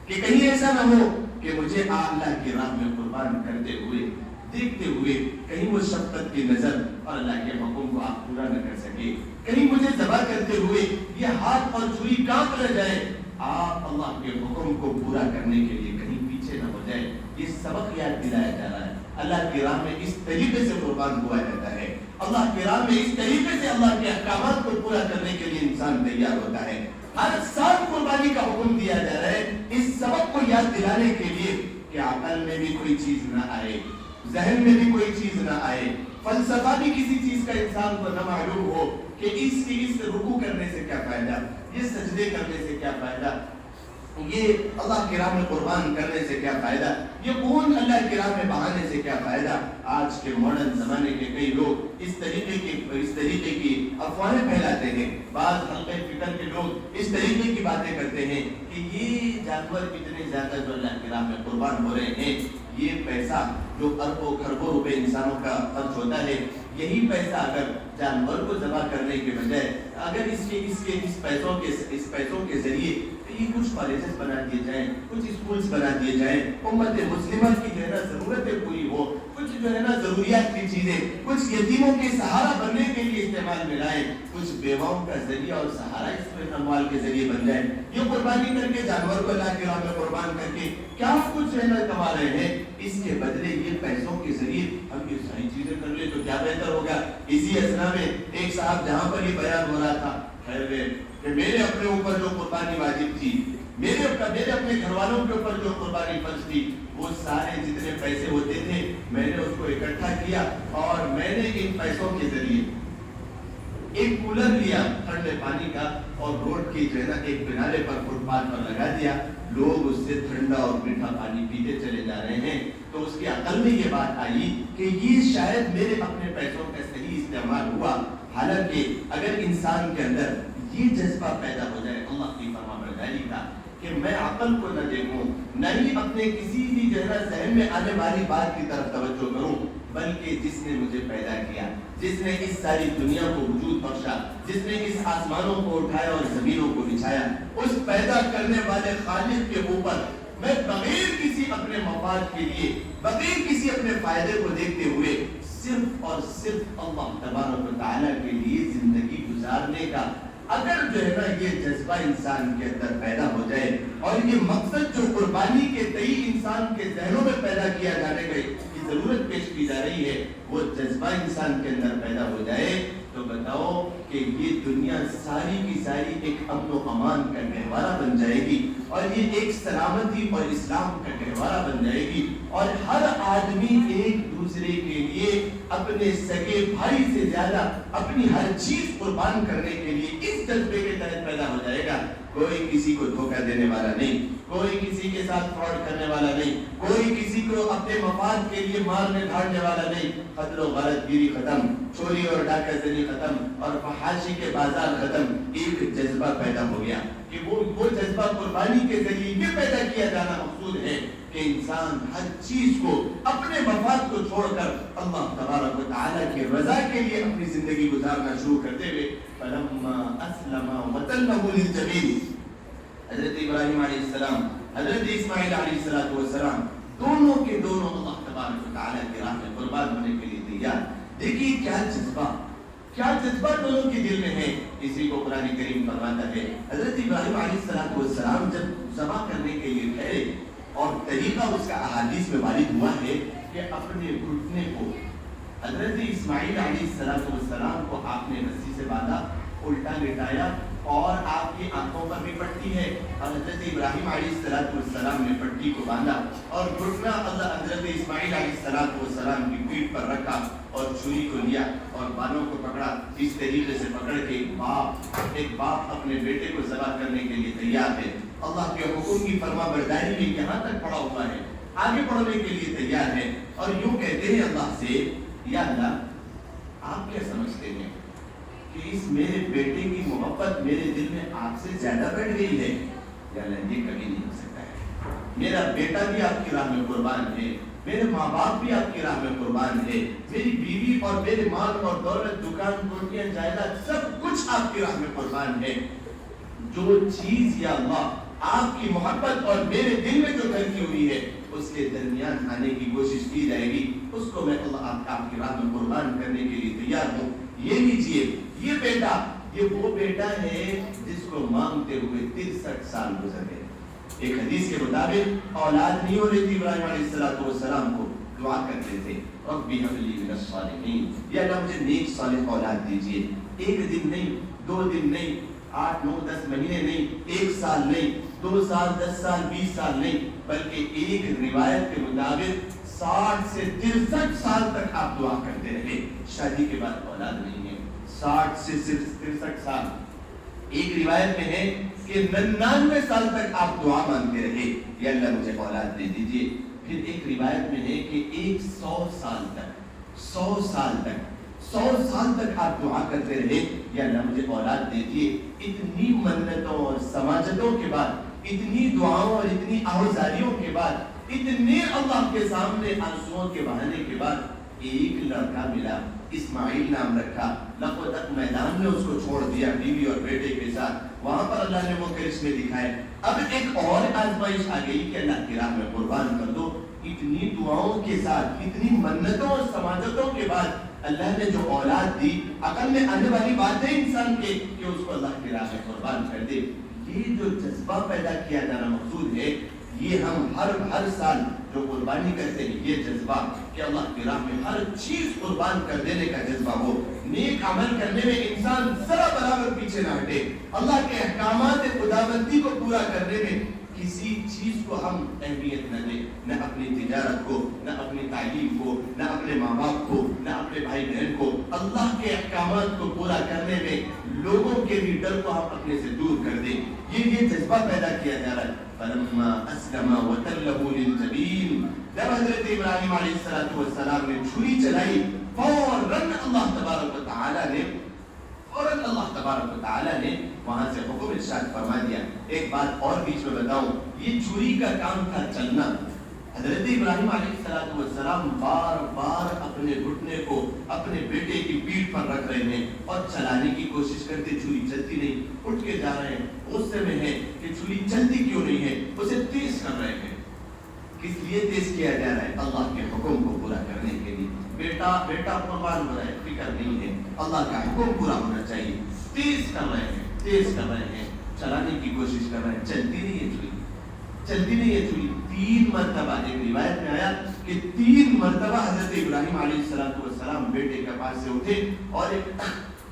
کہ کہیں ایسا نہ ہو کہ مجھے اللہ کی راہ میں قربان کرتے ہوئے دیکھتے ہوئے کہیں وہ شفقت کی نظر اور اللہ کے حکم کو آپ پورا نہ کر سکے، کہیں مجھے ذبح کرتے ہوئے یہ ہاتھ اور چھری کانپ نہ جائے، آپ اللہ کے حکم کو پورا کرنے کے لیے کہیں پیچھے نہ ہو جائے۔ یہ سبق یاد دلایا جا رہا ہے، اللہ کی راہ میں اس طریقے سے قربان ہوا جاتا ہے، اللہ کی راہ میں اس طریقے سے اللہ کے احکامات کو پورا کرنے کے لیے انسان تیار ہوتا ہے۔ ہر سال قربانی کا حکم دیا جا رہا ہے اس سبق کو یاد دلانے کے لیے کہ عقل میں بھی کوئی چیز نہ آئے، ذہن میں بھی کوئی چیز نہ آئے، فلسفہ بھی کسی چیز کا انسان کو نہ معلوم ہو کہ اس رکوع کرنے سے کیا فائدہ، یہ سجدے کرنے سے کیا فائدہ، یہ اللہ کی راہ میں قربان کرنے سے کیا فائدہ، یہ خون اللہ کی راہ میں بہانے سے کیا فائدہ۔ آج کے ماڈرن زمانے کے کئی لوگ اس طریقے کی افواہیں پھیلاتے ہیں، بعض حلقے فکر کے لوگ اس طریقے کی باتیں کرتے ہیں کہ یہ جانور اتنے زیادہ جو اللہ کی راہ میں قربان ہو رہے ہیں، یہ پیسہ جو اربوں خربوں روپے انسانوں کا خرچ ہوتا ہے، یہی پیسہ اگر جانور کو ذبح کرنے کے بجائے اگر اس پیسوں کے ذریعے یہ کچھ کالجز بنا دیے جائیں, کچھ اسکولز بنا دیے جائیں, امت مسلمہ کی جو ہے نا ضرورتیں پوری ہو, کچھ جو ہے نا ضروریات کی چیزیں کچھ یتیموں کے سہارا بننے کے لیے استعمال میں لائیں, کچھ بیواؤں کا ذریعہ اور سہارا اس اموال کے ذریعے بن جائے. یہ قربانی کر کے جانور کو اللہ کی راہ میں قربان کر کے کیا کچھ جو ہے نا کما رہے ہیں, اس کے بدلے یہ پیسوں کے ذریعے ہم یہ ساری چیزیں کر لیں تو کیا بہتر ہوگا. اسی اثنا میں ایک صاحب جہاں پر یہ بیان ہو رہا تھا کہ میرے اپنے اوپر جو قربانی واجب تھی, میرے اپنے گھر والوں کے اوپر جو قربانی فرض تھی, وہ سارے جتنے پیسے ہوتے تھے میں نے اس کو اکٹھا کیا اور میں نے ان پیسوں کے ذریعے ایک کولر لیا ٹھنڈے پانی کا اور روڈ کی جو ہے نا ایک کنارے پر فٹ پاتھ پر لگا دیا. لوگ اس سے ٹھنڈا اور میٹھا پانی پیتے چلے جا رہے ہیں. تو اس کی عقل میں یہ بات آئی کہ یہ شاید میرے اپنے پیسوں کا صحیح استعمال ہوا. حالانکہ اگر انسان کے اندر یہ جذبہ پیدا ہو جائے اللہ کی فرمانبرداری کا کہ میں عقل کو نہ دیکھوں, نہ ہی اپنے کسی بھی جو ہے نا ذہن میں آنے والی بات کی طرف توجہ کروں, بلکہ جس نے مجھے پیدا کیا, جس نے اس ساری دنیا کو وجود بخشا, جس نے اس آسمانوں کو اٹھایا اور زمینوں کو بچھایا, اس پیدا کرنے والے خالق کے اوپر میں بغیر کسی اپنے مفاد کے لیے, بغیر کسی اپنے فائدے کو دیکھتے ہوئے صرف اور صرف اللہ تبارک و تعالیٰ کے لیے زندگی گزارنے کا اگر جو ہے نا یہ جذبہ انسان کے اندر پیدا ہو جائے اور یہ مقصد جو قربانی کے تئیں انسان کے ذہنوں میں پیدا کیا جانے کی ضرورت پیش کی جا رہی ہے, وہ جذبہ انسان کے اندر پیدا ہو جائے تو بتاؤ کہ یہ دنیا ساری کی ساری ایک امن و امان کا گہوارہ بن جائے گی اور یہ ایک سلامتی اور اسلام کا گہوارہ بن جائے گی اور ہر آدمی ایک دوسرے کے لیے اپنے سگے بھائی سے زیادہ اپنی ہر چیز قربان کرنے کے لیے اس جذبے کے تحت پیدا ہو جائے گا. کوئی کسی کو دھوکہ دینے والا نہیں, کوئی کسی کے ساتھ فراڈ کرنے والا نہیں, کوئی کسی کو اپنے مفاد کے لیے مارنے دھاڑنے والا نہیں. قتل و غارت گیری ختم, چوری اور ڈاکہ زنی ختم اور فحاشی کے بازار ختم. ایک جذبہ پیدا ہو گیا کہ وہ جذبہ قربانی کے ذریعے یہ پیدا کیا جانا مقصود ہے کہ انسان ہر چیز کو اپنے مفاد کو چھوڑ کر اللہ تبارک و تعالیٰ کی رضا کے لیے اپنی زندگی گزارنا شروع کرتے ہوئے فلما اسلم وتله للجبین, حضرت ابراہیم علیہ السلام, حضرت اسماعیل علیہ السلام دونوں کے دونوں اللہ تبارک و تعالیٰ کی راہ میں قربان ہونے کے لیے تیار. دیکھیے کیا جذبہ دونوں کے دل میں ہے. اسی کو قرآن کریم فرماتا ہے حضرت ابراہیم علیہ السلام جب ذبح کرنے کے لیے ٹھہرے اور طریقہ اس کا احادیث میں وارد ہوا ہے کہ اپنے گھٹنے کو حضرت اسماعیل علیہ السلام کو آپ نے رسی سے باندھا, الٹا لٹایا اور آپ کی آنکھوں پر بھی پٹی ہے اور حضرت ابراہیم علیہ السلام نے پٹی کو باندھا اور گھٹنا حضرت اسماعیل علیہ السلام کی پیٹھ پر رکھا اور چھری کو لیا اور بالوں کو پکڑا. اس طریقے سے پکڑ کے ایک باپ اپنے بیٹے کو ذبح کرنے کے لیے تیار ہے. اللہ کے حکم کی فرما برداری میں یہاں تک پڑا ہوا ہے, آگے بڑھنے کے لیے تیار ہے اور یوں کہتے ہیں اللہ سے, یا اللہ آپ کیا سمجھتے ہیں کہ اس میرے بیٹے کی محبت میرے دل میں آپ سے زیادہ بڑھ گئی ہے؟ یا اللہ یہ کبھی نہیں ہو سکتا ہے. میرا بیٹا بھی آپ کی راہ میں قربان ہے, میرے ماں باپ بھی آپ کی راہ میں قربان ہے, میری بیوی اور میرے مال اور دولت, دکان, کوٹیاں, جائیداد سب کچھ آپ کی راہ میں قربان ہے. جو چیز یا اللہ آپ کی محبت اور میرے دل میں جو دھلکی ہوئی ہے اس کے درمیان آنے کی کوشش کی جائے گی, اس کو میں اللہ آپ کی راہ میں قربان کرنے کے لیے تیار ہوں. یہ لیجئے, یہ بیٹا یہ وہ بیٹا ہے جس کو مانگتے ہوئے 63 سال گزر گئے. ایک حدیث کے مطابق اولاد نہیں ہو رہی تھی ابراہیم علیہ السلام کو, دعا کرتے تھے ربی هب لی من الصالحین, یا اللہ مجھے نیک صالح اولاد دیجیے. ایک دن نہیں, 2 دن نہیں, 8, 9, 10 مہینے نہیں, 1 سال نہیں, 2 سال, 10 سال, 20 سال نہیں, بلکہ ایک روایت کے مطابق 60 سے 63 سال تک آپ دعا کرتے رہے. شادی کے بعد اولاد نہیں ہے, 60 سے 63 سال. ایک روایت میں ہے کہ 99 سال تک آپ دعا مانگتے رہے, یا اللہ مجھے اولاد دے دیجیے. پھر ایک روایت میں ہے کہ 100 سال تک آپ دعا کرتے رہے, یا اللہ مجھے اولاد دے دیجیے. اتنی منتوں اور سماجتوں کے بعد, اتنی دعاؤں اور اتنی آہوزاریوں کے بعد, اتنے اللہ کے سامنے آنسوؤں کے بہانے کے بعد ایک لڑکا ملا, اسماعیل نام رکھا. لقب تک میدان میں اس کو چھوڑ دیا بیوی اور بیٹے کے ساتھ. وہاں پر اللہ نے وہ کرشمے دکھائے. اب ایک اور آزمائش آ گئی کہ اللہ کی راہ میں قربان کر دو. اتنی دعاؤں کے ساتھ، اتنی منتوں اور سماجتوں کے بعد اللہ نے جو اولاد دی، عقل میں آنے والی بات ہے انسان کے کہ اس کو اللہ کی راہ میں قربان کر دے. یہ جو جذبہ پیدا کیا جانا مقصود ہے، یہ ہم ہر سال جو قربانی کرتے ہیں، یہ جذبہ کہ اللہ کی راہ میں ہر چیز قربان کر دینے کا جذبہ ہو. نیک عمل کرنے میں انسان ذرا برابر پیچھے نہ ہٹے. اللہ کے احکامات خداوندی کو پورا کرنے میں کسی چیز کو ہم اہمیت نہ دیں، نہ اپنی تجارت کو، نہ اپنی تعلیم کو، نہ اپنے ماں باپ کو، نہ اپنے بھائی بہن کو. اللہ کے احکامات کو پورا کرنے میں لوگوں کے بھی ڈر کو ہم اپنے سے دور کر دیں. یہ جذبہ پیدا کیا جا رہا ہے. فلما اسلم وتله للجبین، جب حضرت ابراہیم علیہ السلام نے چھری چلائی، فوراً اللہ تبارک و تعالی نے وہاں سے حکم ارشاد فرما دیا. ایک بات اور بیچ میں بتاؤں، یہ چھری کا کام تھا چلنا. حضرت ابراہیم علیہ السلام بار بار اپنے گھٹنے کو اپنے بیٹے کی پیٹھ پر رکھ رہے ہیں اور چلانے کی کوشش کرتے، چھری چلتی نہیں. اٹھ کے جا رہے ہیں، غصے میں ہے کہ چھری چلتی کیوں نہیں ہے، اسے تیز کر رہے ہیں. کس لیے تیز کیا جا رہا ہے؟ اللہ کے حکم کو پورا کرنے کے لیے. بیٹا قربان ہو رہا ہے، فکر نہیں ہے، اللہ کا حکم پورا ہونا چاہیے. تیز کر رہے ہیں، چلانے کی کوشش کر رہے ہیں، چلتی نہیں ہے چھری. 3 مرتبہ، ایک روایت میں آیا کہ 3 مرتبہ حضرت ابراہیم علیہ السلام بیٹے کے پاس سے اٹھے اور ایک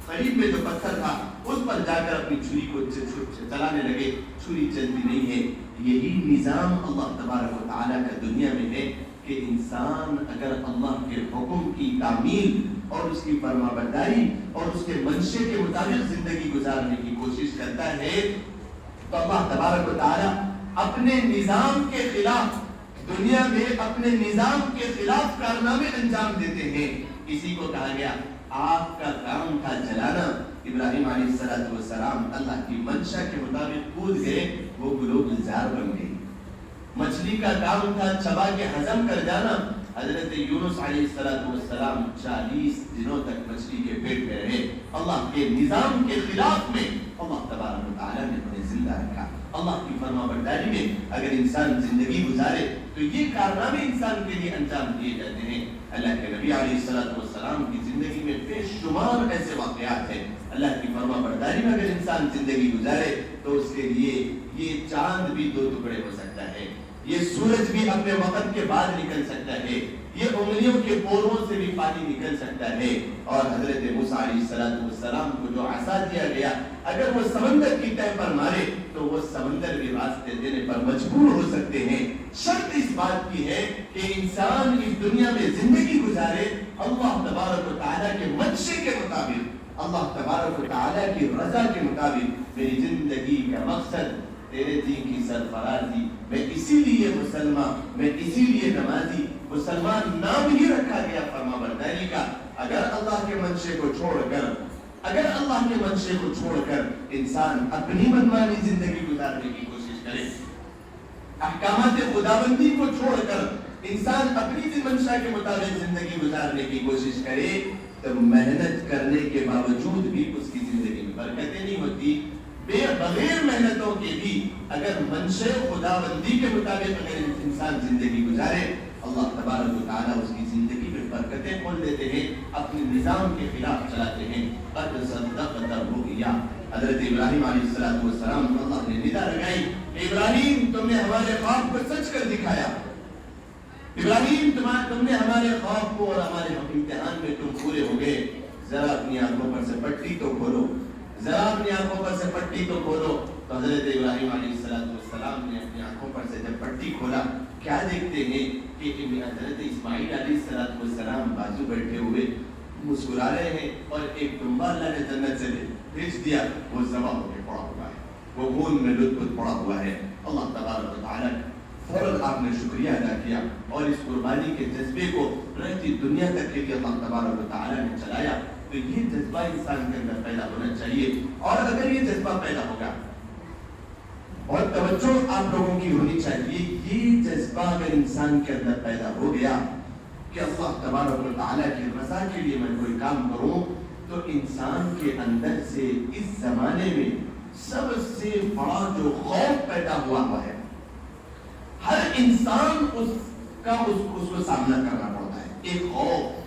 قریب میں جو پتھر تھا اس پر جا کر اپنی چھری کو چلانے لگے. چھری چلتی نہیں ہے. یہی نظام اللہ تبارک و تعالیٰ کا دنیا میں ہے کہ انسان اگر اللہ کے حکم کی تعمیل اور اس کی فرما برداری اور اس کے منشے کے مطابق زندگی گزارنے کی کوشش کرتا ہے تو اللہ تبارک و تعالیٰ اپنے نظام کے خلاف دنیا میں اپنے نظام کے خلاف کارنامے انجام دیتے ہیں. اسی کو کہا گیا آپ کا کام تھا جلانا. ابراہیم علیہ السلام اللہ کی منشا کے مطابق کود گئے، وہ گلوب زار بن گئی. مچھلی کا کام تھا چبا کے ہضم کر جانا. حضرت یونس علیہ السلام 40 دنوں تک مچھلی کے پیٹ میں رہے. اللہ کے نظام کے خلاف میں اللہ تبارک و تعالیٰ نے انہیں زندہ رکھا. اللہ کی فرما برداری میں اگر انسان زندگی گزارے تو یہ کارنامے انسان کے لیے انجام دیے جاتے ہیں. اللہ کے نبی علیہ السلام کی زندگی میں بے شمار ایسے واقعات ہیں. اللہ کی فرما برداری میں اگر انسان زندگی گزارے تو اس کے لیے یہ چاند بھی 2 ٹکڑے ہو سکتا ہے، یہ سورج بھی اپنے وقت کے بعد نکل سکتا ہے، یہ انگلیوں کے پوروں سے بھی پانی نکل سکتا ہے. اور حضرت موسیٰ علیہ السلام کو جو عصا دیا گیا، اگر وہ سمندر کی تہہ پر مارے تو وہ سمندر بھی راستے دینے پر مجبور ہو سکتے ہیں. شرط اس بات کی ہے کہ انسان اس دنیا میں زندگی گزارے اللہ تبارک و تعالیٰ کے منشے کے مطابق، اللہ تبارک و تعالیٰ کی رضا کے مطابق. میری زندگی کا مقصد تیرے دین کی سرفرازی، میں اسی لیے مسلمان، میں اسی لیے نمازی. مسلمان نام ہی رکھا گیا فرما برداری کا. اگر اللہ کے منشے کو چھوڑ کر انسان اپنی منمانی زندگی گزارنے کی کوشش کرے، احکامات خداوندی کو چھوڑ کر انسان اپنی منشا کے مطابق زندگی گزارنے کی کوشش کرے تو محنت کرنے کے باوجود بھی اس کی زندگی میں برکتیں نہیں ہوتی. بغیر محنتوں کے بھی اگر منشے خداوندی کے مطابق اگر انسان زندگی گزارے، اللہ تبارک و تعالیٰ اس کی زندگی میں برکتیں کھول دیتے ہیں، اپنے نظام کے خلاف چلاتے ہیں. قد صدقت الرؤیا، حضرت ابراہیم علیہ السلام کو اللہ نے ندا لگائی، ابراہیم تم نے ہمارے خواب کو سچ کر دکھایا. ابراہیم تم نے ہمارے خواب کو اور ہمارے امتحان میں تم پورے ہو گئے. ذرا اپنی آنکھوں پر سے پٹی تو کھولو، تو حضرت ابراہیم علیہ السلام نے اپنی آنکھوں پر سے جب پٹی کھولا، کیا دیکھتے ہیں کہ حضرت اسماعیل علیہ السلام بازو بیٹھے ہوئے مسکرا رہے ہیں اور ایک دمبا اللہ نے جنت سے بھیج دیا، وہ ذبح ہو کے پڑا ہوا ہے، وہ خون میں لطف پڑا ہوا ہے. اللہ تبارک و تعالیٰ فوراً آپ نے شکریہ ادا کیا اور اس قربانی کے جذبے کو رہتی دنیا تک کے لیے اللہ تبارک و تعالیٰ نے چلایا. تو یہ جذبہ انسان کے اندر پیدا ہونا چاہیے. اور اگر یہ جذبہ پیدا ہوگا اور توجہ آپ لوگوں کی ہونی چاہیے، یہ جذبہ اگر انسان کے اندر پیدا ہو گیا کہ اللہ تبارک و تعالیٰ کی رضا کے لیے میں کوئی کام کروں، تو انسان کے اندر سے اس زمانے میں سب سے بڑا جو خوف پیدا ہوا ہے، ہر انسان اس کو سامنا کرنا پڑتا ہے، ایک خوف،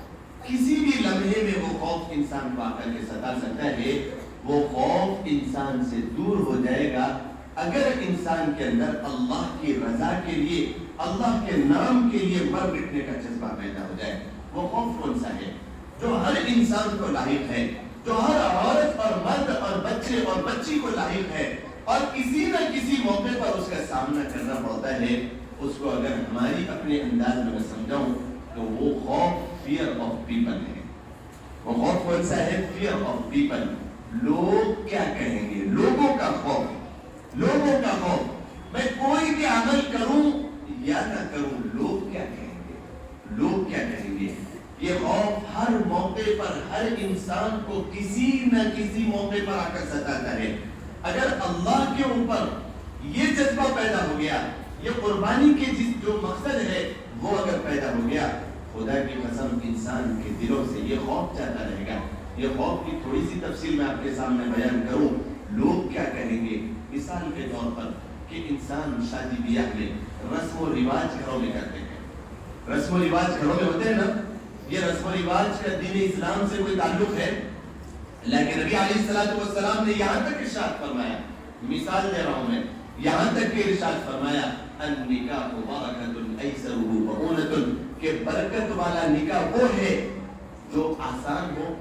کسی بھی لمحے میں وہ خوف انسان کو آ کر کے ستا سکتا ہے۔ وہ خوف انسان سے دور ہو جائے گا اگر انسان کے اندر اللہ کی رضا کے لیے، اللہ کے نام کے لیے مر مٹنے کا جذبہ پیدا ہو جائے۔ وہ خوف کون سا ہے؟ جو ہر انسان کو لاحق ہے، جو ہر عورت اور مرد اور بچے اور بچی کو لاحق ہے، اور کسی نہ کسی موقع پر اس کا سامنا کرنا پڑتا ہے۔ اس کو اگر ہماری اپنے انداز میں سمجھاؤں تو وہ خوف فیئر آف پیپل ہے۔ وہ خوف کون سا ہے؟ Fear of people. لوگ کیا کہیں گے، لوگوں کا خوف، لوگوں کا خوف۔ میں کوئی بھی عمل کروں یا نہ کروں، لوگ کیا کہیں گے، لوگ کیا کہیں گے۔ یہ خوف ہر موقع پر ہر انسان کو کسی نہ کسی موقع پر آ کر ستاتا ہے۔ اگر اللہ کے اوپر یہ جذبہ پیدا ہو گیا، یہ قربانی کے جو مقصد ہے وہ اگر پیدا ہو گیا، خدا کی قسم انسان کے دلوں سے یہ خوف جاتا رہے گا۔ یہ خوف کی تھوڑی سی تفصیل میں آپ کے سامنے بیان کروں، لوگ کیا کہیں گے۔ مثال کے طور پر کہ انسان شادی بیاہ میں رسم و رواج گھروں میں کرتے ہیں، رسم و رواج گھروں میں ہوتے ہیں نا، یہ رسم و رواج کا دین اسلام سے کوئی تعلق ہے؟ لیکن نبی علیہ السلام نے یہاں تک ارشاد فرمایا، مثال دے رہا ہوں میں، یہاں تک کہ ارشاد فرمایا النکاح برکۃ ایسرہ مؤونۃ، کہ برکت والا نکاح وہ ہے جو آسان ہو،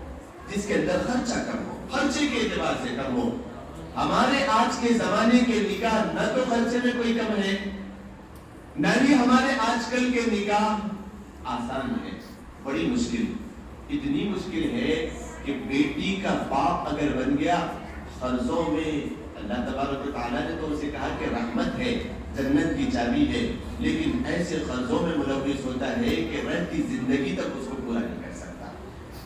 جس کے اندر خرچہ کم ہو، خرچے کے اعتبار سے کم ہو۔ ہمارے آج کے زمانے کے نکاح نہ تو خرچے میں کوئی کم ہے، نہ ہی ہمارے آج کل کے نکاح آسان ہے، بڑی مشکل، اتنی مشکل ہے کہ بیٹی کا باپ اگر بن گیا، قرضوں میں، اللہ تبارک و تعالیٰ نے تو اسے کہا کہ رحمت ہے، جنت کی چابی ہے، لیکن ایسے قرضوں میں ملوث ہوتا ہے کہ رہتی زندگی تک اس کو پورا نہیں کر سکتا۔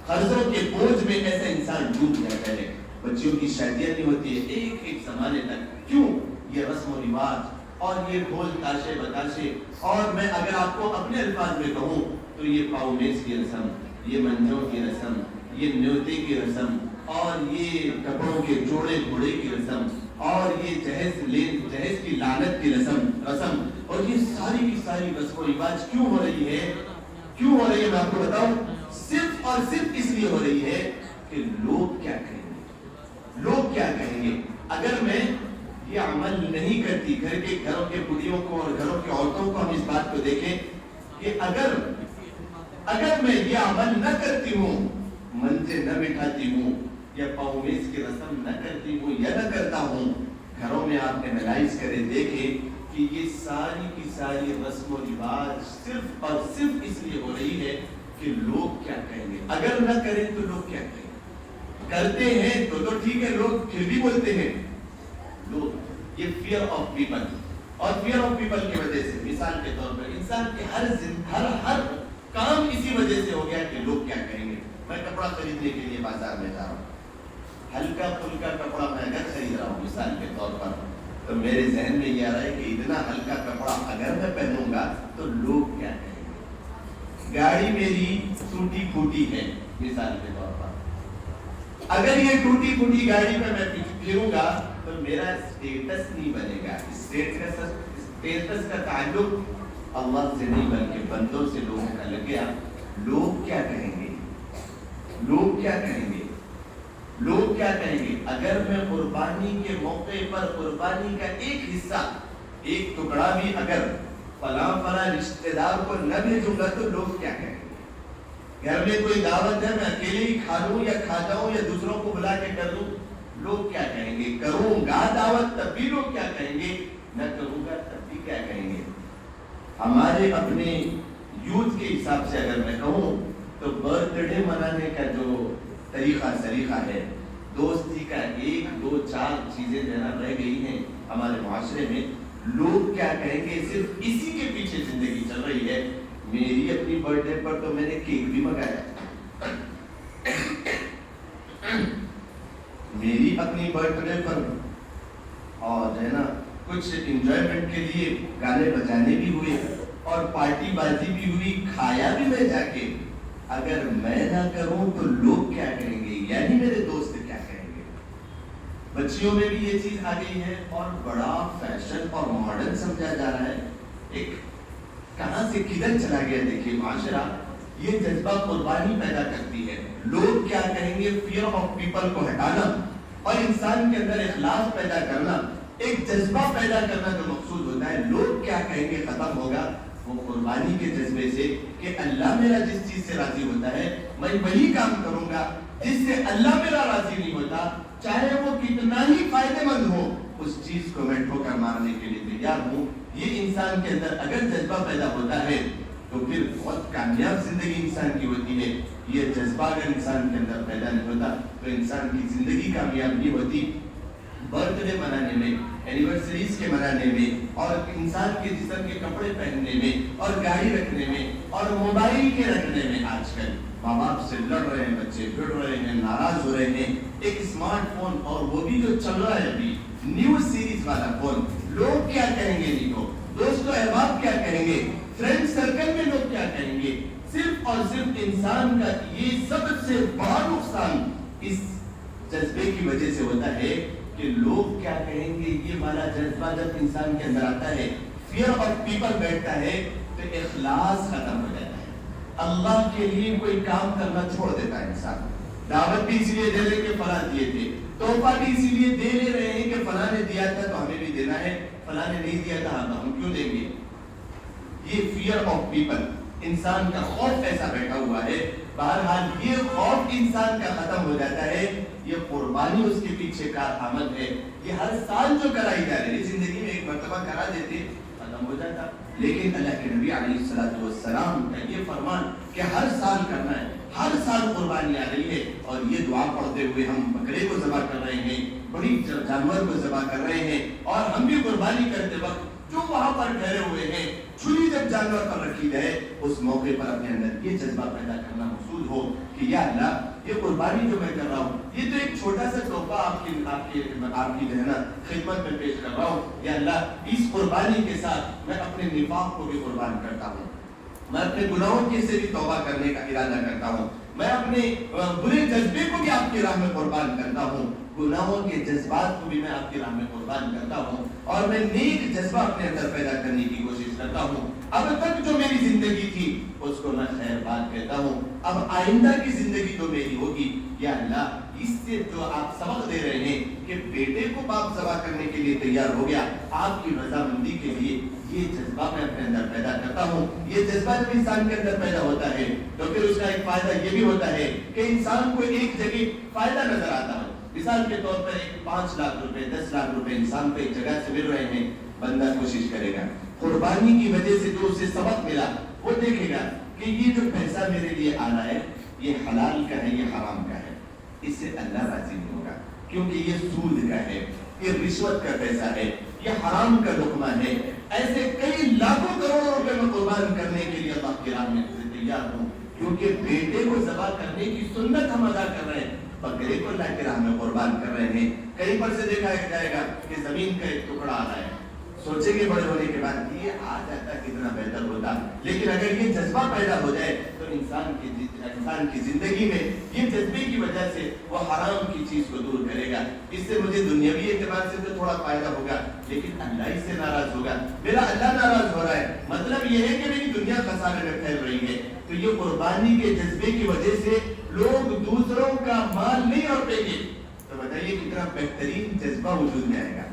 قرضوں کے بوجھ میں ایسا انسان ڈوب جاتا ہے، بچیوں کی شادیاں نہیں ہوتی ہے ایک زمانے تک۔ کیوں؟ یہ رسم و رواج اور یہ ڈھول تاشے بتاشے، اور میں اگر آپ کو اپنے الفاظ میں کہوں تو یہ پاؤنیز کی رسم، یہ منجوں کی رسم، یہ نیوتے کی رسم، اور یہ کپڑوں کے جوڑے گھوڑے کی رسم، اور یہ جہیز کی لعنت کی رسم، اور یہ ساری کی ساری رسم و رواج کیوں ہو رہی ہے؟ کیوں ہو رہی ہے میں آپ کو بتاؤں، صرف اور صرف اس لیے ہو رہی ہے کہ لوگ کیا کہیں گے، لوگ کیا کہیں گے۔ اگر میں یہ عمل نہیں کرتی، گھروں کے بڑھیوں کو اور گھروں کی عورتوں کو ہم اس بات کو دیکھیں کہ اگر میں یہ عمل نہ کرتی ہوں، منجے نہ بٹھاتی ہوں، یا پاؤنیز کی رسم نہ کرتی ہوں یا نہ کرتا ہوں، گھروں میں آپ اینالائز کریں، دیکھیں کہ یہ ساری کی ساری رسم و رواج صرف اور صرف اس لیے ہو رہی ہے کہ لوگ کیا کہیں گے۔ اگر نہ کریں تو لوگ کیا کہیں گے، کرتے ہیں تو ٹھیک ہے، لوگ پھر بھی بولتے ہیں، لوگ، یہ فیئر آف پیپل، اور فیئر آف پیپل کی وجہ سے مثال کے طور پر انسان کے ہر کام اسی وجہ سے ہو گیا کہ لوگ کیا کہیں گے۔ میں کپڑا خریدنے کے لیے بازار میں جا رہا ہوں، ہلکا پھلکا کپڑا میں اگر خرید رہا ہوں مثال کے طور پر، تو میرے ذہن میں یہ آ رہا ہے کہ اتنا ہلکا کپڑا اگر میں پہنوں گا تو لوگ کیا کہیں گے۔ گاڑی میری ٹوٹی پھوٹی ہے مثال کے طور پر، اگر یہ ٹوٹی پھوٹی گاڑی پہ میں پھروں گا تو میرا اسٹیٹس نہیں بنے گا۔ اسٹیٹس کا تعلق اللہ سے نہیں بلکہ بندوں سے لوگوں کا لگ گیا۔ لوگ کیا کہیں گے، لوگ کیا کہیں گے، لوگ کیا کہیں گے۔ اگر میں قربانی کے موقع پر قربانی کا ایک حصہ، ایک ٹکڑا بھی اگر فلاں رشتہ دار کو نہ بھیجوں گا تو لوگ کیا کہیں گے۔ گھر میں کوئی دعوت ہے، میں اکیلے ہی کھا لوں یا کھا جاؤں یا دوسروں کو بلا کے کر دوں، لوگ کیا کہیں گے۔ کروں گا دعوت تب بھی لوگ کیا کہیں گے، نہ کروں گا تب بھی کیا کہیں گے۔ ہمارے اپنے یوتھ کے حساب سے اگر میں کہوں تو برتھ ڈے منانے کا جو طریقہ ہے، دوستی کا 1 2 4 چیزیں دینا رہ گئی ہیں ہمارے معاشرے میں۔ لوگ کیا کہیں گے، صرف اسی کے پیچھے زندگی چل رہی ہے۔ میری اپنی برتھ ڈے پر تو میں نے کیک بھی منگایا، میری اپنی برتھ ڈے پر، اور جو ہے نا کچھ انجوائمنٹ کے لیے گانے بجانے بھی ہوئے اور پارٹی بازی بھی ہوئی، کھایا بھی میں جا کے۔ اگر میں نہ کروں تو لوگ کیا کہیں گے، یعنی میرے دوست کیا کہیں گے۔ بچیوں میں بھی یہ چیز آ گئی ہے اور بڑا فیشن اور ماڈرن سمجھا جا رہا ہے. ایک کہاں سے کدھر چلا گیا دیکھیے معاشرہ. یہ جذبہ قربانی پیدا کرتی ہے. لوگ کیا کہیں گے، فیئر آف پیپل کو ہٹانا اور انسان کے اندر اخلاص پیدا کرنا، ایک جذبہ پیدا کرنا جو مقصود ہوتا ہے. لوگ کیا کہیں گے ختم ہوگا وہ قربانی کے جذبے سے کہ اللہ میرا جس چیز سے راضی ہوتا ہے میں وہی کام کروں گا. جس سے اللہ میرا راضی نہیں ہوتا چاہے وہ کتنا ہی فائدے مند ہو اس چیز کو میں ٹھوکر مارنے کے لیے تیار ہوں. یہ انسان کے اندر اگر جذبہ پیدا ہوتا ہے تو پھر بہت کامیاب زندگی انسان کی ہوتی ہے. یہ جذبہ اگر انسان کے اندر پیدا نہیں ہوتا تو انسان کی زندگی کامیاب نہیں ہوتی. برتھ ڈے منانے میں، اینیورسریز کے منانے میں، اور انسان کے جسم کے کپڑے پہننے میں، اور گاڑی رکھنے میں، اور موبائل کے رکھنے میں آج کل ماں باپ سے لڑ رہے ہیں، بچے بھڑ رہے ہیں، ناراض ہو رہے ہیں. ایک اسمارٹ فون اور وہ بھی جو چل رہا ہے ابھی نیو سیریز والا فون، لوگ کیا کہیں گے، نہیں تو دوست و احباب کیا کہیں گے، فرینڈ سرکل میں لوگ کیا کہیں گے. صرف اور صرف انسان کا یہ سب سے بڑا نقصان اس جذبے کی وجہ سے ہوتا ہے کہ لوگ کیا کہیں گے. یہ والا جذبہ جب انسان کے اندر آتا ہے، فیئر آف پیپل بیٹھتا ہے تو اخلاص ختم ہو جاتا ہے. اللہ کے لیے کوئی کام کرنا چھوڑ دیتا ہے انسان. دعوت بھی اس لیے دے رہے کہ فلاں دیے تھے، تحفہ بھی اسی لیے دے لے رہے ہیں کہ فلاں نے دیا تھا تو ہمیں بھی دینا ہے، فلاں نے نہیں دیا تھا ہم کیوں دیں گے. یہ فیئر آف پیپل، انسان کا خوف ایسا بیٹھا ہوا ہے. بہرحال یہ خوف انسان کا ختم ہو جاتا ہے. یہ قربانی اس کے پیچھے کار آمد ہے. یہ ہر سال جو کرائی جا رہی ہے، زندگی میں ایک مرتبہ کرا دیتے ختم ہو جاتا. لیکن اللہ کے نبی علیہ السلام کا یہ فرمان کہ ہر سال کرنا ہے، ہر سال قربانی آ رہی ہے. اور یہ دعا پڑھتے ہوئے ہم بکرے کو ذبح کر رہے ہیں، بڑی جانور کو ذبح کر رہے ہیں، اور ہم بھی قربانی کرتے وقت جو وہاں پر ٹھہرے ہوئے ہیں، چھری جب جانور پر رکھی جائے اس موقع پر اپنے اندر یہ جذبہ پیدا کرنا مقصود ہو کہ یا اللہ یہ قربانی جو میں کر رہا ہوں، یہ تو ایک چھوٹا سا تحفہ آپ کی جو ہے نا خدمت میں پیش کر رہا ہوں. یا اللہ اس قربانی کے ساتھ میں اپنے نفاق کو بھی قربان کرتا ہوں، میں اپنے گناہوں کے سے بھی توبہ کرنے کا ارادہ کرتا ہوں، میں اپنے برے جذبے کو بھی آپ کی راہ میں قربان کرتا ہوں، گناہوں کے جذبات کو بھی میں آپ کی راہ میں قربان کرتا ہوں، اور میں نیک جذبہ اپنے اندر پیدا کرنے کی کوشش کرتا ہوں. اب تک جو میری زندگی تھی اس کو میں خیر بات کہتا ہوں. اب آئندہ کی زندگی جو میری ہوگی، یا اللہ اس سے جو آپ سبق دے رہے ہیں کہ بیٹے کو باپ ذبح کرنے کے لیے تیار ہو گیا، آپ کی رضامندی کے لیے یہ جذبہ میں اپنے اندر پیدا کرتا ہوں. یہ جذبہ جب انسان کے اندر پیدا ہوتا ہے تو پھر اس کا ایک فائدہ یہ بھی ہوتا ہے کہ انسان کو ایک جگہ فائدہ نظر آتا ہے. مثال کے طور پر 5 لاکھ روپے 10 لاکھ روپے انسان کو ایک جگہ سے مل رہے ہیں، بندہ کوشش کرے گا قربانی کی وجہ سے جو اسے سبق ملا وہ دیکھے گا کہ یہ جو پیسہ میرے لیے آ رہا ہے یہ حلال کا ہے، یہ حرام کا ہے، اس سے اللہ راضی نہیں ہوگا کیونکہ یہ سود کا ہے، یہ رشوت کا پیسہ ہے، یہ حرام کا لقمہ ہے. ایسے کئی لاکھوں کروڑوں روپے میں قربان کرنے کے لیے اللہ کی راہ میں تیار ہوں کیونکہ بیٹے کو ذبح کرنے کی سنت ہم ادا کر رہے ہیں، بکرے کو اللہ کی راہ میں قربان کر رہے ہیں. کہیں پر سے دیکھا جائے گا کہ زمین کا ایک ٹکڑا آ رہا ہے، سوچیں گے بڑے ہونے کے بعد یہ آ جاتا کتنا بہتر ہوتا. لیکن اگر یہ جذبہ پیدا ہو جائے تو انسان کی زندگی میں یہ جذبے کی وجہ سے وہ حرام کی چیز کو دور کرے گا. اس سے مجھے دنیاوی اعتبار سے تو تھوڑا فائدہ ہوگا لیکن اللہ اس سے ناراض ہوگا، میرا اللہ ناراض ہو رہا ہے. مطلب یہ ہے کہ میری دنیا خسارے میں پھیل رہی ہے. تو یہ قربانی کے جذبے کی وجہ سے لوگ دوسروں کا مال نہیں روپیں گے. تو بتائیے کتنا بہترین جذبہ وجود میں آئے گا.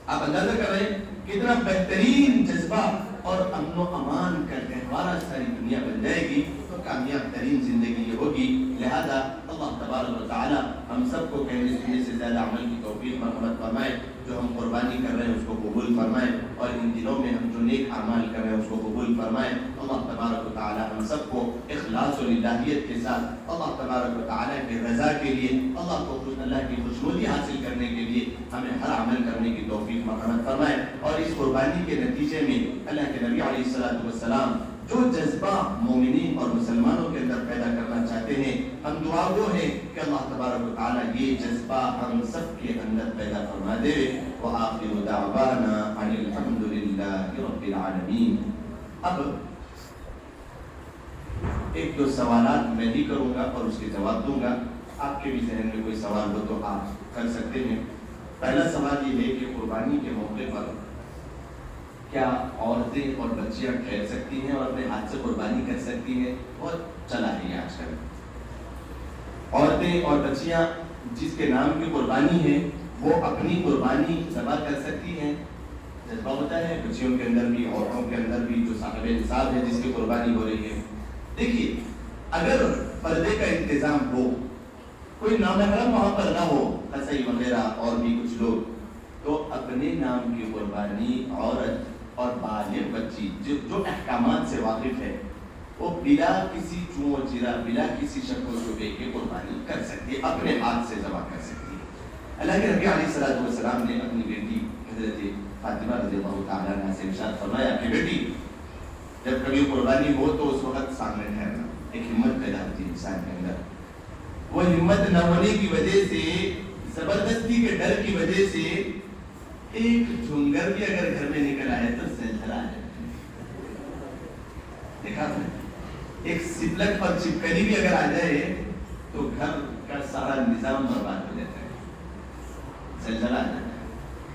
آپ اندازہ کر رہے ہیں کتنا بہترین جذبہ اور امن و امان کا گہوارہ ساری دنیا بن جائے گی. تو کامیاب ترین زندگی یہ ہوگی. لہذا اللہ تبارک و تعالی ہم سب کو کہنے سننے سے زیادہ عمل کی توفیق مرحمت فرمائے. جو ہم قربانی کر رہے ہیں اس کو قبول فرمائے اور ان دنوں میں ہم جو نیک اعمال کر رہے ہیں اس کو قبول فرمائے. اللہ تبارک و تعالی ہم سب کو اخلاص و للہیت کے ساتھ اللہ تبارک و تعالی کی رضا کے لیے، اللہ کی خوشنودی حاصل کرنے کے لیے ہمیں ہر عمل کرنے کی توفیق مرحمت فرمائے. اور اس قربانی کے نتیجے میں اللہ کے نبی علیہ السلام جو جذبہ مومنین اور مسلمانوں کے اندر پیدا کرنا چاہتے ہیں، ہم دعا گو ہیں کہ اللہ تبارک و تعالی یہ جذبہ ہم سب کے اندر پیدا فرما دے. وآخر دعوانا ان الحمد للہ رب العالمین. اب ایک دو سوالات میں بھی کروں گا اور اس کے جواب دوں گا. آپ کے بھی ذہن میں کوئی سوال ہو تو آپ کر سکتے ہیں. پہلا سوال یہ ہے کہ قربانی کے موقع پر کیا عورتیں اور بچیاں ٹھہر سکتی ہیں اور اپنے ہاتھ سے قربانی کر سکتی ہیں؟ بہت چلا ہے یہ آج کل. عورتیں اور بچیاں جس کے نام کی قربانی ہے وہ اپنی قربانی ذبح کر سکتی ہیں. جذبہ ہوتا ہے بچیوں کے اندر بھی، عورتوں کے اندر بھی، جو صاحب نصاب ہے جس کی قربانی ہو رہی ہے. دیکھیے اگر پردے کا انتظام ہو، کوئی نامحرم وہاں پر نہ ہو، قصائی وغیرہ اور بھی کچھ لوگ، تو اپنے نام کی قربانی عورت اور بالغ بچی جو احکامات سے واقف ہے وہ بلا کسی چون و چرا، بلا کسی شک و شبے کی قربانی کر سکتی ہے، اپنے ہاتھ سے ذبح کر سکتی ہے. اللہ کے نبی علیہ السلام نے اپنی بیٹی حضرت فاطمہ رضی اللہ تعالیٰ عنہا سے ارشاد فرمایا کہ بیٹی جب کبھی قربانی ہو تو اس وقت سامنے ٹھہرنا. ایک ہمت پیدا ہوتی ہے انسان کے اندر. وہ ہمت نہ ہونے کی وجہ سے، زبردستی کے ڈر کی وجہ سے ایک جھنگر بھی اگر گھر میں نکل آئے تو زلزلہ آ جائے. دیکھا آپ نے، ایک سپلک پر چپکلی بھی اگر آ جائے تو گھر کا سارا نظام برباد ہو جاتا ہے، زلزلہ آ جاتا ہے.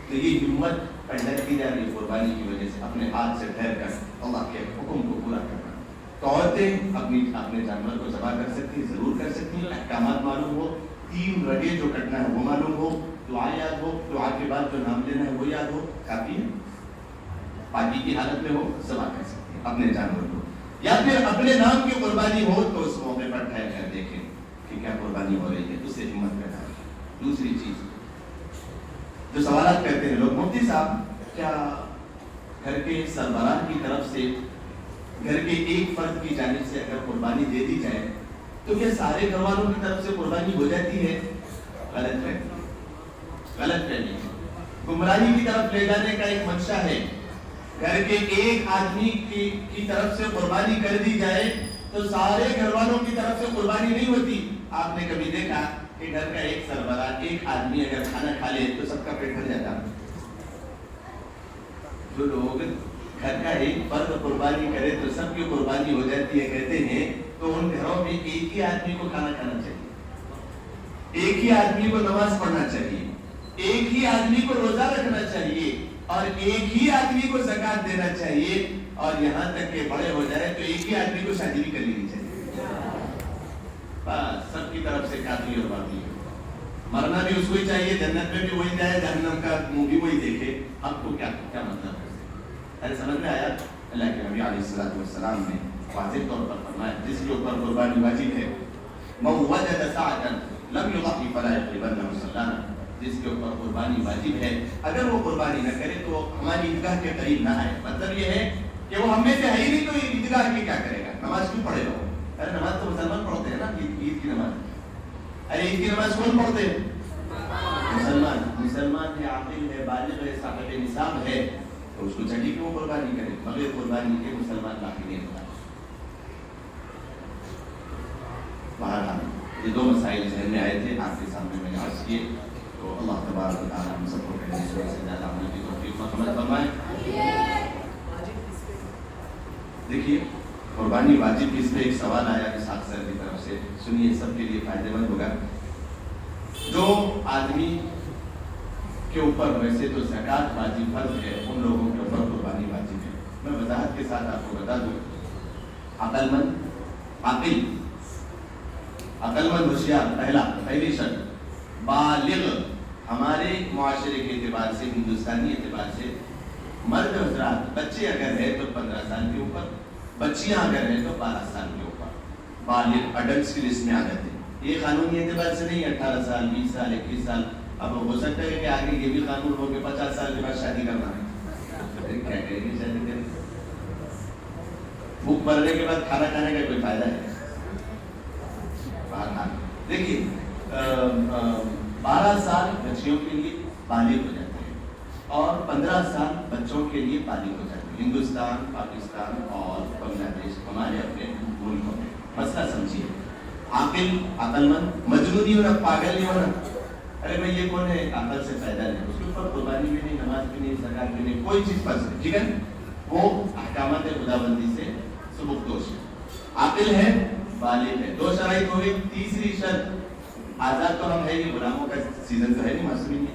تو یہ ہمت پیدا کی جا رہی قربانی کی وجہ سے، اپنے ہاتھ سے ٹھہر کر اللہ کے حکم کو پورا کرنا. تو عورتیں اپنے جانور کو ذبح کر سکتی ہیں، ضرور کر سکتی ہیں. احکامات معلوم ہو، 3 رگے جو کٹنا ہے وہ معلوم ہو، دعا یاد ہو، دعا کے بعد جو نام لینا ہے وہ یاد ہو، کافی ہے. پاکی کی حالت میں ہو ذبح کر سکتے ہیں اپنے جانور کو. یا پھر اپنے نام کی قربانی ہو تو اس موقع پر ٹھہر کر دیکھیں کہ کیا قربانی ہو رہی ہے، اس سے ہمت پیدا ہو. دوسری چیز جو سوالات کرتے ہیں لوگ، مفتی صاحب کیا گھر کے سربراہ کی طرف سے گھر کے ایک فرد کی جانب سے اگر قربانی دے دی جائے تو کیا سارے گھر والوں کی طرف سے قربانی ہو جاتی ہے؟ غلط فہمی، غلط فہمی. گمراہی کی طرف لے جانے کا ایک منشا ہے. گھر کے ایک آدمی کی طرف سے قربانی کر دی جائے تو سارے گھر والوں کی طرف سے قربانی نہیں ہوتی. آپ نے کبھی دیکھا کہ گھر کا ایک سربراہ، ایک آدمی اگر کھانا کھا لے تو سب کا پیٹ بھر جاتا؟ جو لوگ گھر کا ایک فرد قربانی کرے تو سب کی قربانی ہو جاتی ہے کہتے ہیں، تو ان گھروں میں ایک ہی آدمی کو کھانا کھانا چاہیے، ایک ہی آدمی کو نماز پڑھنا چاہیے، ایک ہی آدمی کو روزہ رکھنا چاہیے، اور ایک ہی آدمی کو زکات دینا چاہیے، اور یہاں تک کہ بڑے ہو جائے تو ایک ہی آدمی کو شادی بھی کر لینی چاہیے. بس سب کی طرف سے کافی اور باقی ہے. مرنا بھی اس کو ہی چاہیے، جنت میں بھی وہی جائے، جہنم کا منہ بھی وہی دیکھے. ہم کو کیا مطلب ہے؟ ارے سمجھ میں آیا؟ اللہ کے نبی علیہ السلام نے واضح طور پر فرمایا جس کے اوپر قربانی واجب ہے، مَنْ وَجَدَ سَعْدًا لَمْ يُضَحِّ فَلَا يَقْرِبَنَّ مُصَلَّانَا. جس کے اوپر قربانی واجب ہے اگر وہ قربانی نہ کرے تو ہماری عیدگاہ کے قریب نہ آئے. مطلب یہ ہے کہ وہ ہم میں سے ہے ہی نہیں، تو عیدگاہ کی کیا کرے گا؟ نماز کیوں پڑھے گا؟ ارے نماز تو مسلمان پڑھتے ہیں نا، عید کی نماز. ارے عید کی نماز کون پڑھتے ہیں؟ مسلمان ہے، عاقل ہے، بالغ ہے، صاحب نصاب ہے، تو اس کو چڑھی کیوں قربانی کرے؟ بغیر قربانی کے مسلمان باقی نہیں ہوتا. بہرحال یہ 2 مسائل ذہن میں آئے تھے، آپ کے سامنے میں نے عرض کیے. تو اللہ تبارک و تعالیٰ ہم سب کو کہنے سے زیادہ عمل کی توفیق عطا فرمائے. دیکھیے قربانی واجب کس پہ، ایک سوال آیا اسحاق سر کی طرف سے، سنیے سب کے لیے فائدہ مند ہوگا. جو آدمی کے اوپر ویسے تو زکات واجب فرض ہے، ان لوگوں کے اوپر قربانی واجب ہے. میں وضاحت کے ساتھ آپ کو بتا دوں. عقل مند، عقل مند ہوشیار، پہلی شرط بالغ. ہمارے معاشرے کے اعتبار سے، ہندوستانی اعتبار سے، مرد حضرات بچے اگر ہے تو 15 سال کے اوپر، بچیاں اگر ہیں تو 12 سال کے اوپر بالغ اڈلٹس کی لسٹ میں آ جاتے ہیں. یہ قانونی اعتبار سے نہیں، 18 سال 20 سال 21 سال. اب ہو سکتا ہے کہ آگے یہ بھی قانون ہو کہ 50 سال کے بعد شادی کرنا ہے. کیا کریں گے شادی کریں؟ بھوک مرنے کے بعد کھانا کھانے کا کوئی فائدہ ہے؟ دیکھیے 12 سال بچیوں کے لیے بالغ ہو جاتے ہیں اور 15 سال بچوں کے لیے بالغ ہو جاتے ہیں. ہندوستان، پاکستان اور بنگلہ دیش ہمارے اپنے ملکوں میں. مسئلہ سمجھیے، عقل مند، مجنون نہیں ہونا، پاگل نہیں ہونا. ارے بھائی یہ کون ہے؟ عقل سے پیدا نہیں، اس کے اوپر قربانی بھی نہیں، نماز بھی نہیں، زکات بھی نہیں، کوئی چیز فرض نہیں، ٹھیک ہے؟ وہ احکامات خداوندی سے سبکدوش ہے، عاقل ہے، بالغ ہے. 2 شرائط ہو گئی. تیسری شرط، آزاد تو ہم ہے نہیں، غلاموں کا سیزن تو ہے نہیں، معصوم نہیں ہے.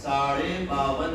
52.5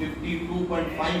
52.5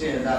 6,000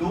2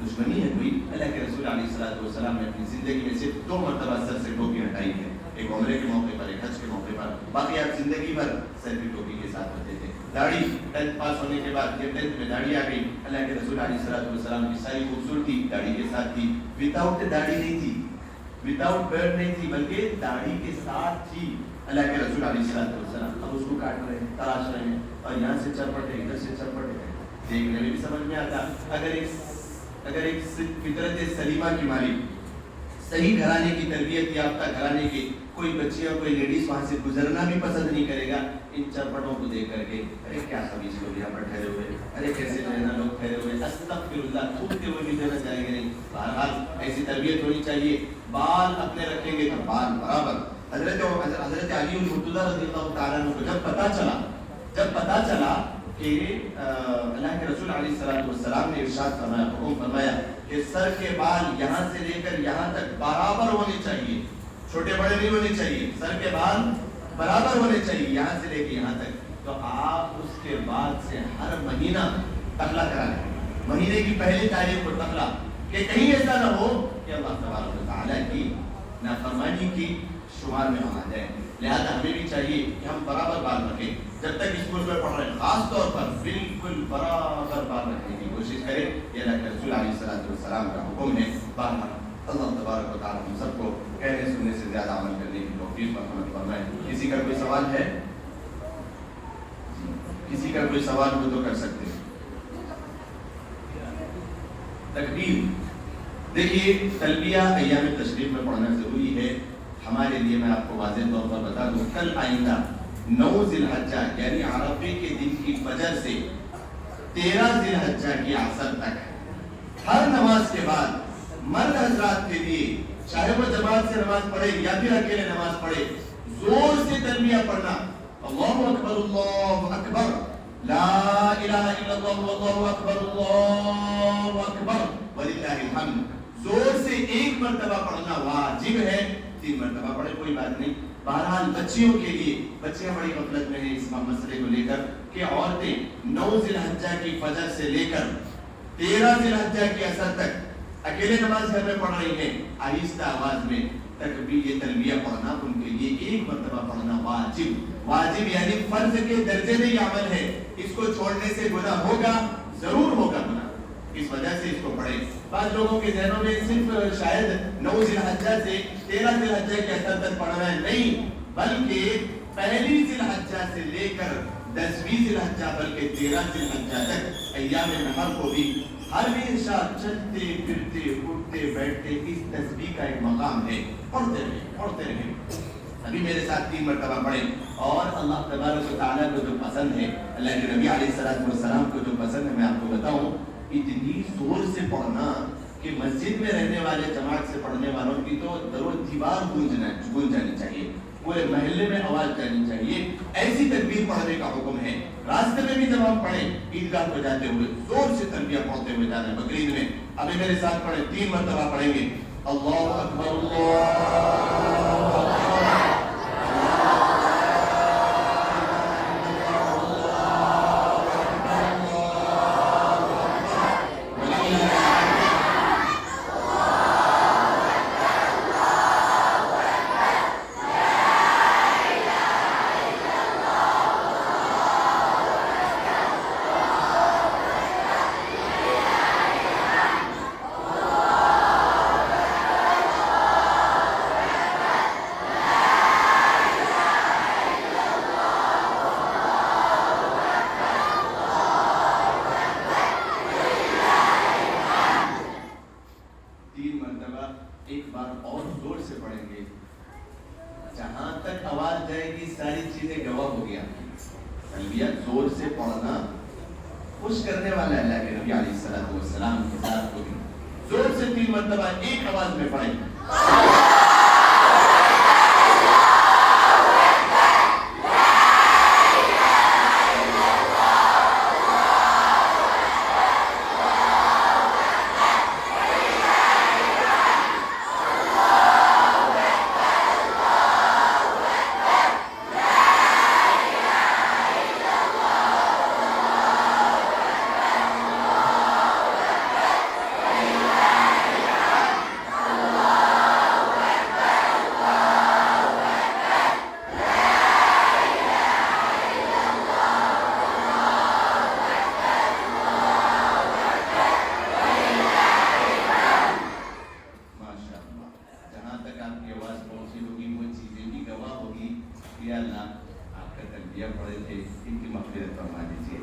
دشمنی ہے کوئی. اللہ کے رسول علیہ السلام نے اپنی زندگی میں صرف 2 مرتبہ سر سے ٹوپی ہٹائی ہے, ایک عمرے کے موقع پر, ایک حج کے موقع پر. باقی آپ زندگی بھر سر کی ٹوپی کے ساتھ ہوتے تھے. داڑھی 10th پاس ہونے کے بعد جب 10th میں داڑھی آ گئی, اللہ کے رسول علیہ السلام کی ساری خوبصورتی داڑھی کے ساتھ تھی. وداؤٹ داڑھی نہیں تھی, وداؤٹ برڈ نہیں تھی, بلکہ داڑھی کے ساتھ تھی اللہ کے رسول علیہ السلام. اب اس کو کاٹ رہے ہیں, تراش رہے ہیں, اور یہاں سے چرپٹے, ادھر سے چرپٹے, دیکھنے میں بھی سمجھ میں آتا. اگر ایک فطرت سلیمہ کی مالک, صحیح گھرانے کی تربیت یافتہ گھرانے کی کوئی بچیاں, کوئی لیڈیز وہاں سے گزرنا بھی پسند نہیں کرے گا ان چرپٹوں کو دیکھ کر کے. ارے کیا خبیث لوگ یہاں پر ٹھہرے ہوئے, ارے کیسے لینا لوگ ٹھہرے ہوئے, استغفر اللہ, تھوکتے ہوئے بھی دینا چاہیں گے نہیں. بہرحال ایسی تربیت ہونی چاہیے. بال اپنے رکھیں گے تو بال برابر. حضرت علی المرتضیٰ رضی اللہ تعالیٰ عنہ کو جب پتا چلا کہ اللہ کے رسول علیہ السلام نے ارشاد فرمایا, حکم فرمایا کہ سر کے بال یہاں سے لے کر یہاں تک برابر ہونے چاہیے, چھوٹے بڑے نہیں ہونے چاہیے, سر کے بال برابر ہونے چاہیے یہاں سے لے کے یہاں تک. تو آپ اس کے بعد سے ہر مہینہ تخلا کرا لیں, مہینے کی پہلی تاریخ کو تخلا, کہ کہیں ایسا نہ ہو کہ اللہ تبارک و تعالیٰ کی نافرمانی کی شمار میں ہم آ جائیں. لہذا ہمیں بھی چاہیے کہ ہم برابر بال رکھیں. جب تک اسکول میں پڑھ رہے ہیں خاص طور پر بالکل برابر بال رکھنے کی کوشش کریں. یہ اللہ کے رسول علیہ السلام کا حکم ہے. بہرحال اللہ تبارک و تعالیٰ ہم سب کو کہنے سننے سے زیادہ عمل کرنے کی توفیق مرحمت فرمائے. کسی کا کوئی سوال ہے؟ کسی کا کوئی سوال ہو تو کر سکتے ہیں. تکبیر. دیکھیے تلبیہ ایام تشریف میں پڑھنا ضروری ہے ہمارے لیے. میں آپ کو واضح طور پر بتا دوں, کل آئندہ 9 ذی الحجہ یعنی عرفے کے دن کی فجر سے 13 ذی الحجہ کی عصر تک ہر نماز کے بعد مرد حضرات کے لیے, چاہے وہ جماعت سے نماز پڑھے یا پھر اکیلے نماز پڑھے, زور سے تلبیہ پڑھنا. اللہ اکبر اللہ اکبر, لا الہ الا اللہ واللہ اکبر اللہ اکبر وللہ الحمد. زور سے 1 مرتبہ پڑھنا واجب ہے. 3 مرتبہ پڑھے کوئی بات نہیں. بہرحال بچیوں کے لیے, بچیاں بڑی غفلت میں ہیں اس مسئلے کو لے کر کہ عورتیں 9 ذی الحجہ کی فجر سے لے کر 13 ذی الحجہ کی عصر تک اکیلے نماز گھر میں پڑھ رہی ہیں, آہستہ آواز میں تکبیر یہ تلبیہ پڑھنا ان کے لیے 1 مرتبہ پڑھنا واجب یعنی فرض کے درجے میں یہ عمل ہے. اس کو چھوڑنے سے گناہ ہوگا, ضرور ہوگا گناہ, اس وجہ سے اس کو پڑھیں. بعض لوگوں کے ذہنوں میں صرف شاید 9 ذی الحجہ سے 13 ذی الحجہ کے عصر تک پڑھنا ہے, نہیں, بلکہ پہلی ذی الحجہ سے لے کر 10ویں ذی الحجہ بلکہ 13 ذی الحجہ تک ایام نحر کو بھی ہر انسان چلتے پھرتے اٹھتے بیٹھتے اس تسبیح کا ایک مقام ہے. پڑھتے رہیں. ابھی میرے ساتھ 3 مرتبہ پڑھیں. اور اللہ تبارک و تعالیٰ کو جو پسند ہے, اللہ کے نبی علیہ السلام کو جو پسند ہے, میں آپ کو بتاؤں, اتنی زور سے پڑھنا کہ مسجد میں رہنے والے جماعت سے پڑھنے والوں کی تو در و دیوار گونج جانی چاہیے, پورے محلے میں آواز جانی چاہیے. ایسی تکبیر پڑھنے کا حکم ہے. راستے میں بھی جب ہم پڑھیں عیدگاہ کو جاتے ہوئے زور سے تلبیہ پڑھتے ہوئے جانا ہے. بقرعید میں ابھی میرے ساتھ پڑھیں, 3 مرتبہ پڑھیں گے. اللہ اکبر اللہ اکبر. خوش کرنے والا ہے اللہ کے نبی علیہ السلام کے ساتھ کو بھی زور سے 3 مرتبہ ایک آواز میں پڑھیں. یا اللہ آپ کا تلبیہ پڑھے تھے ان کی مغفرت فرما دیجیے.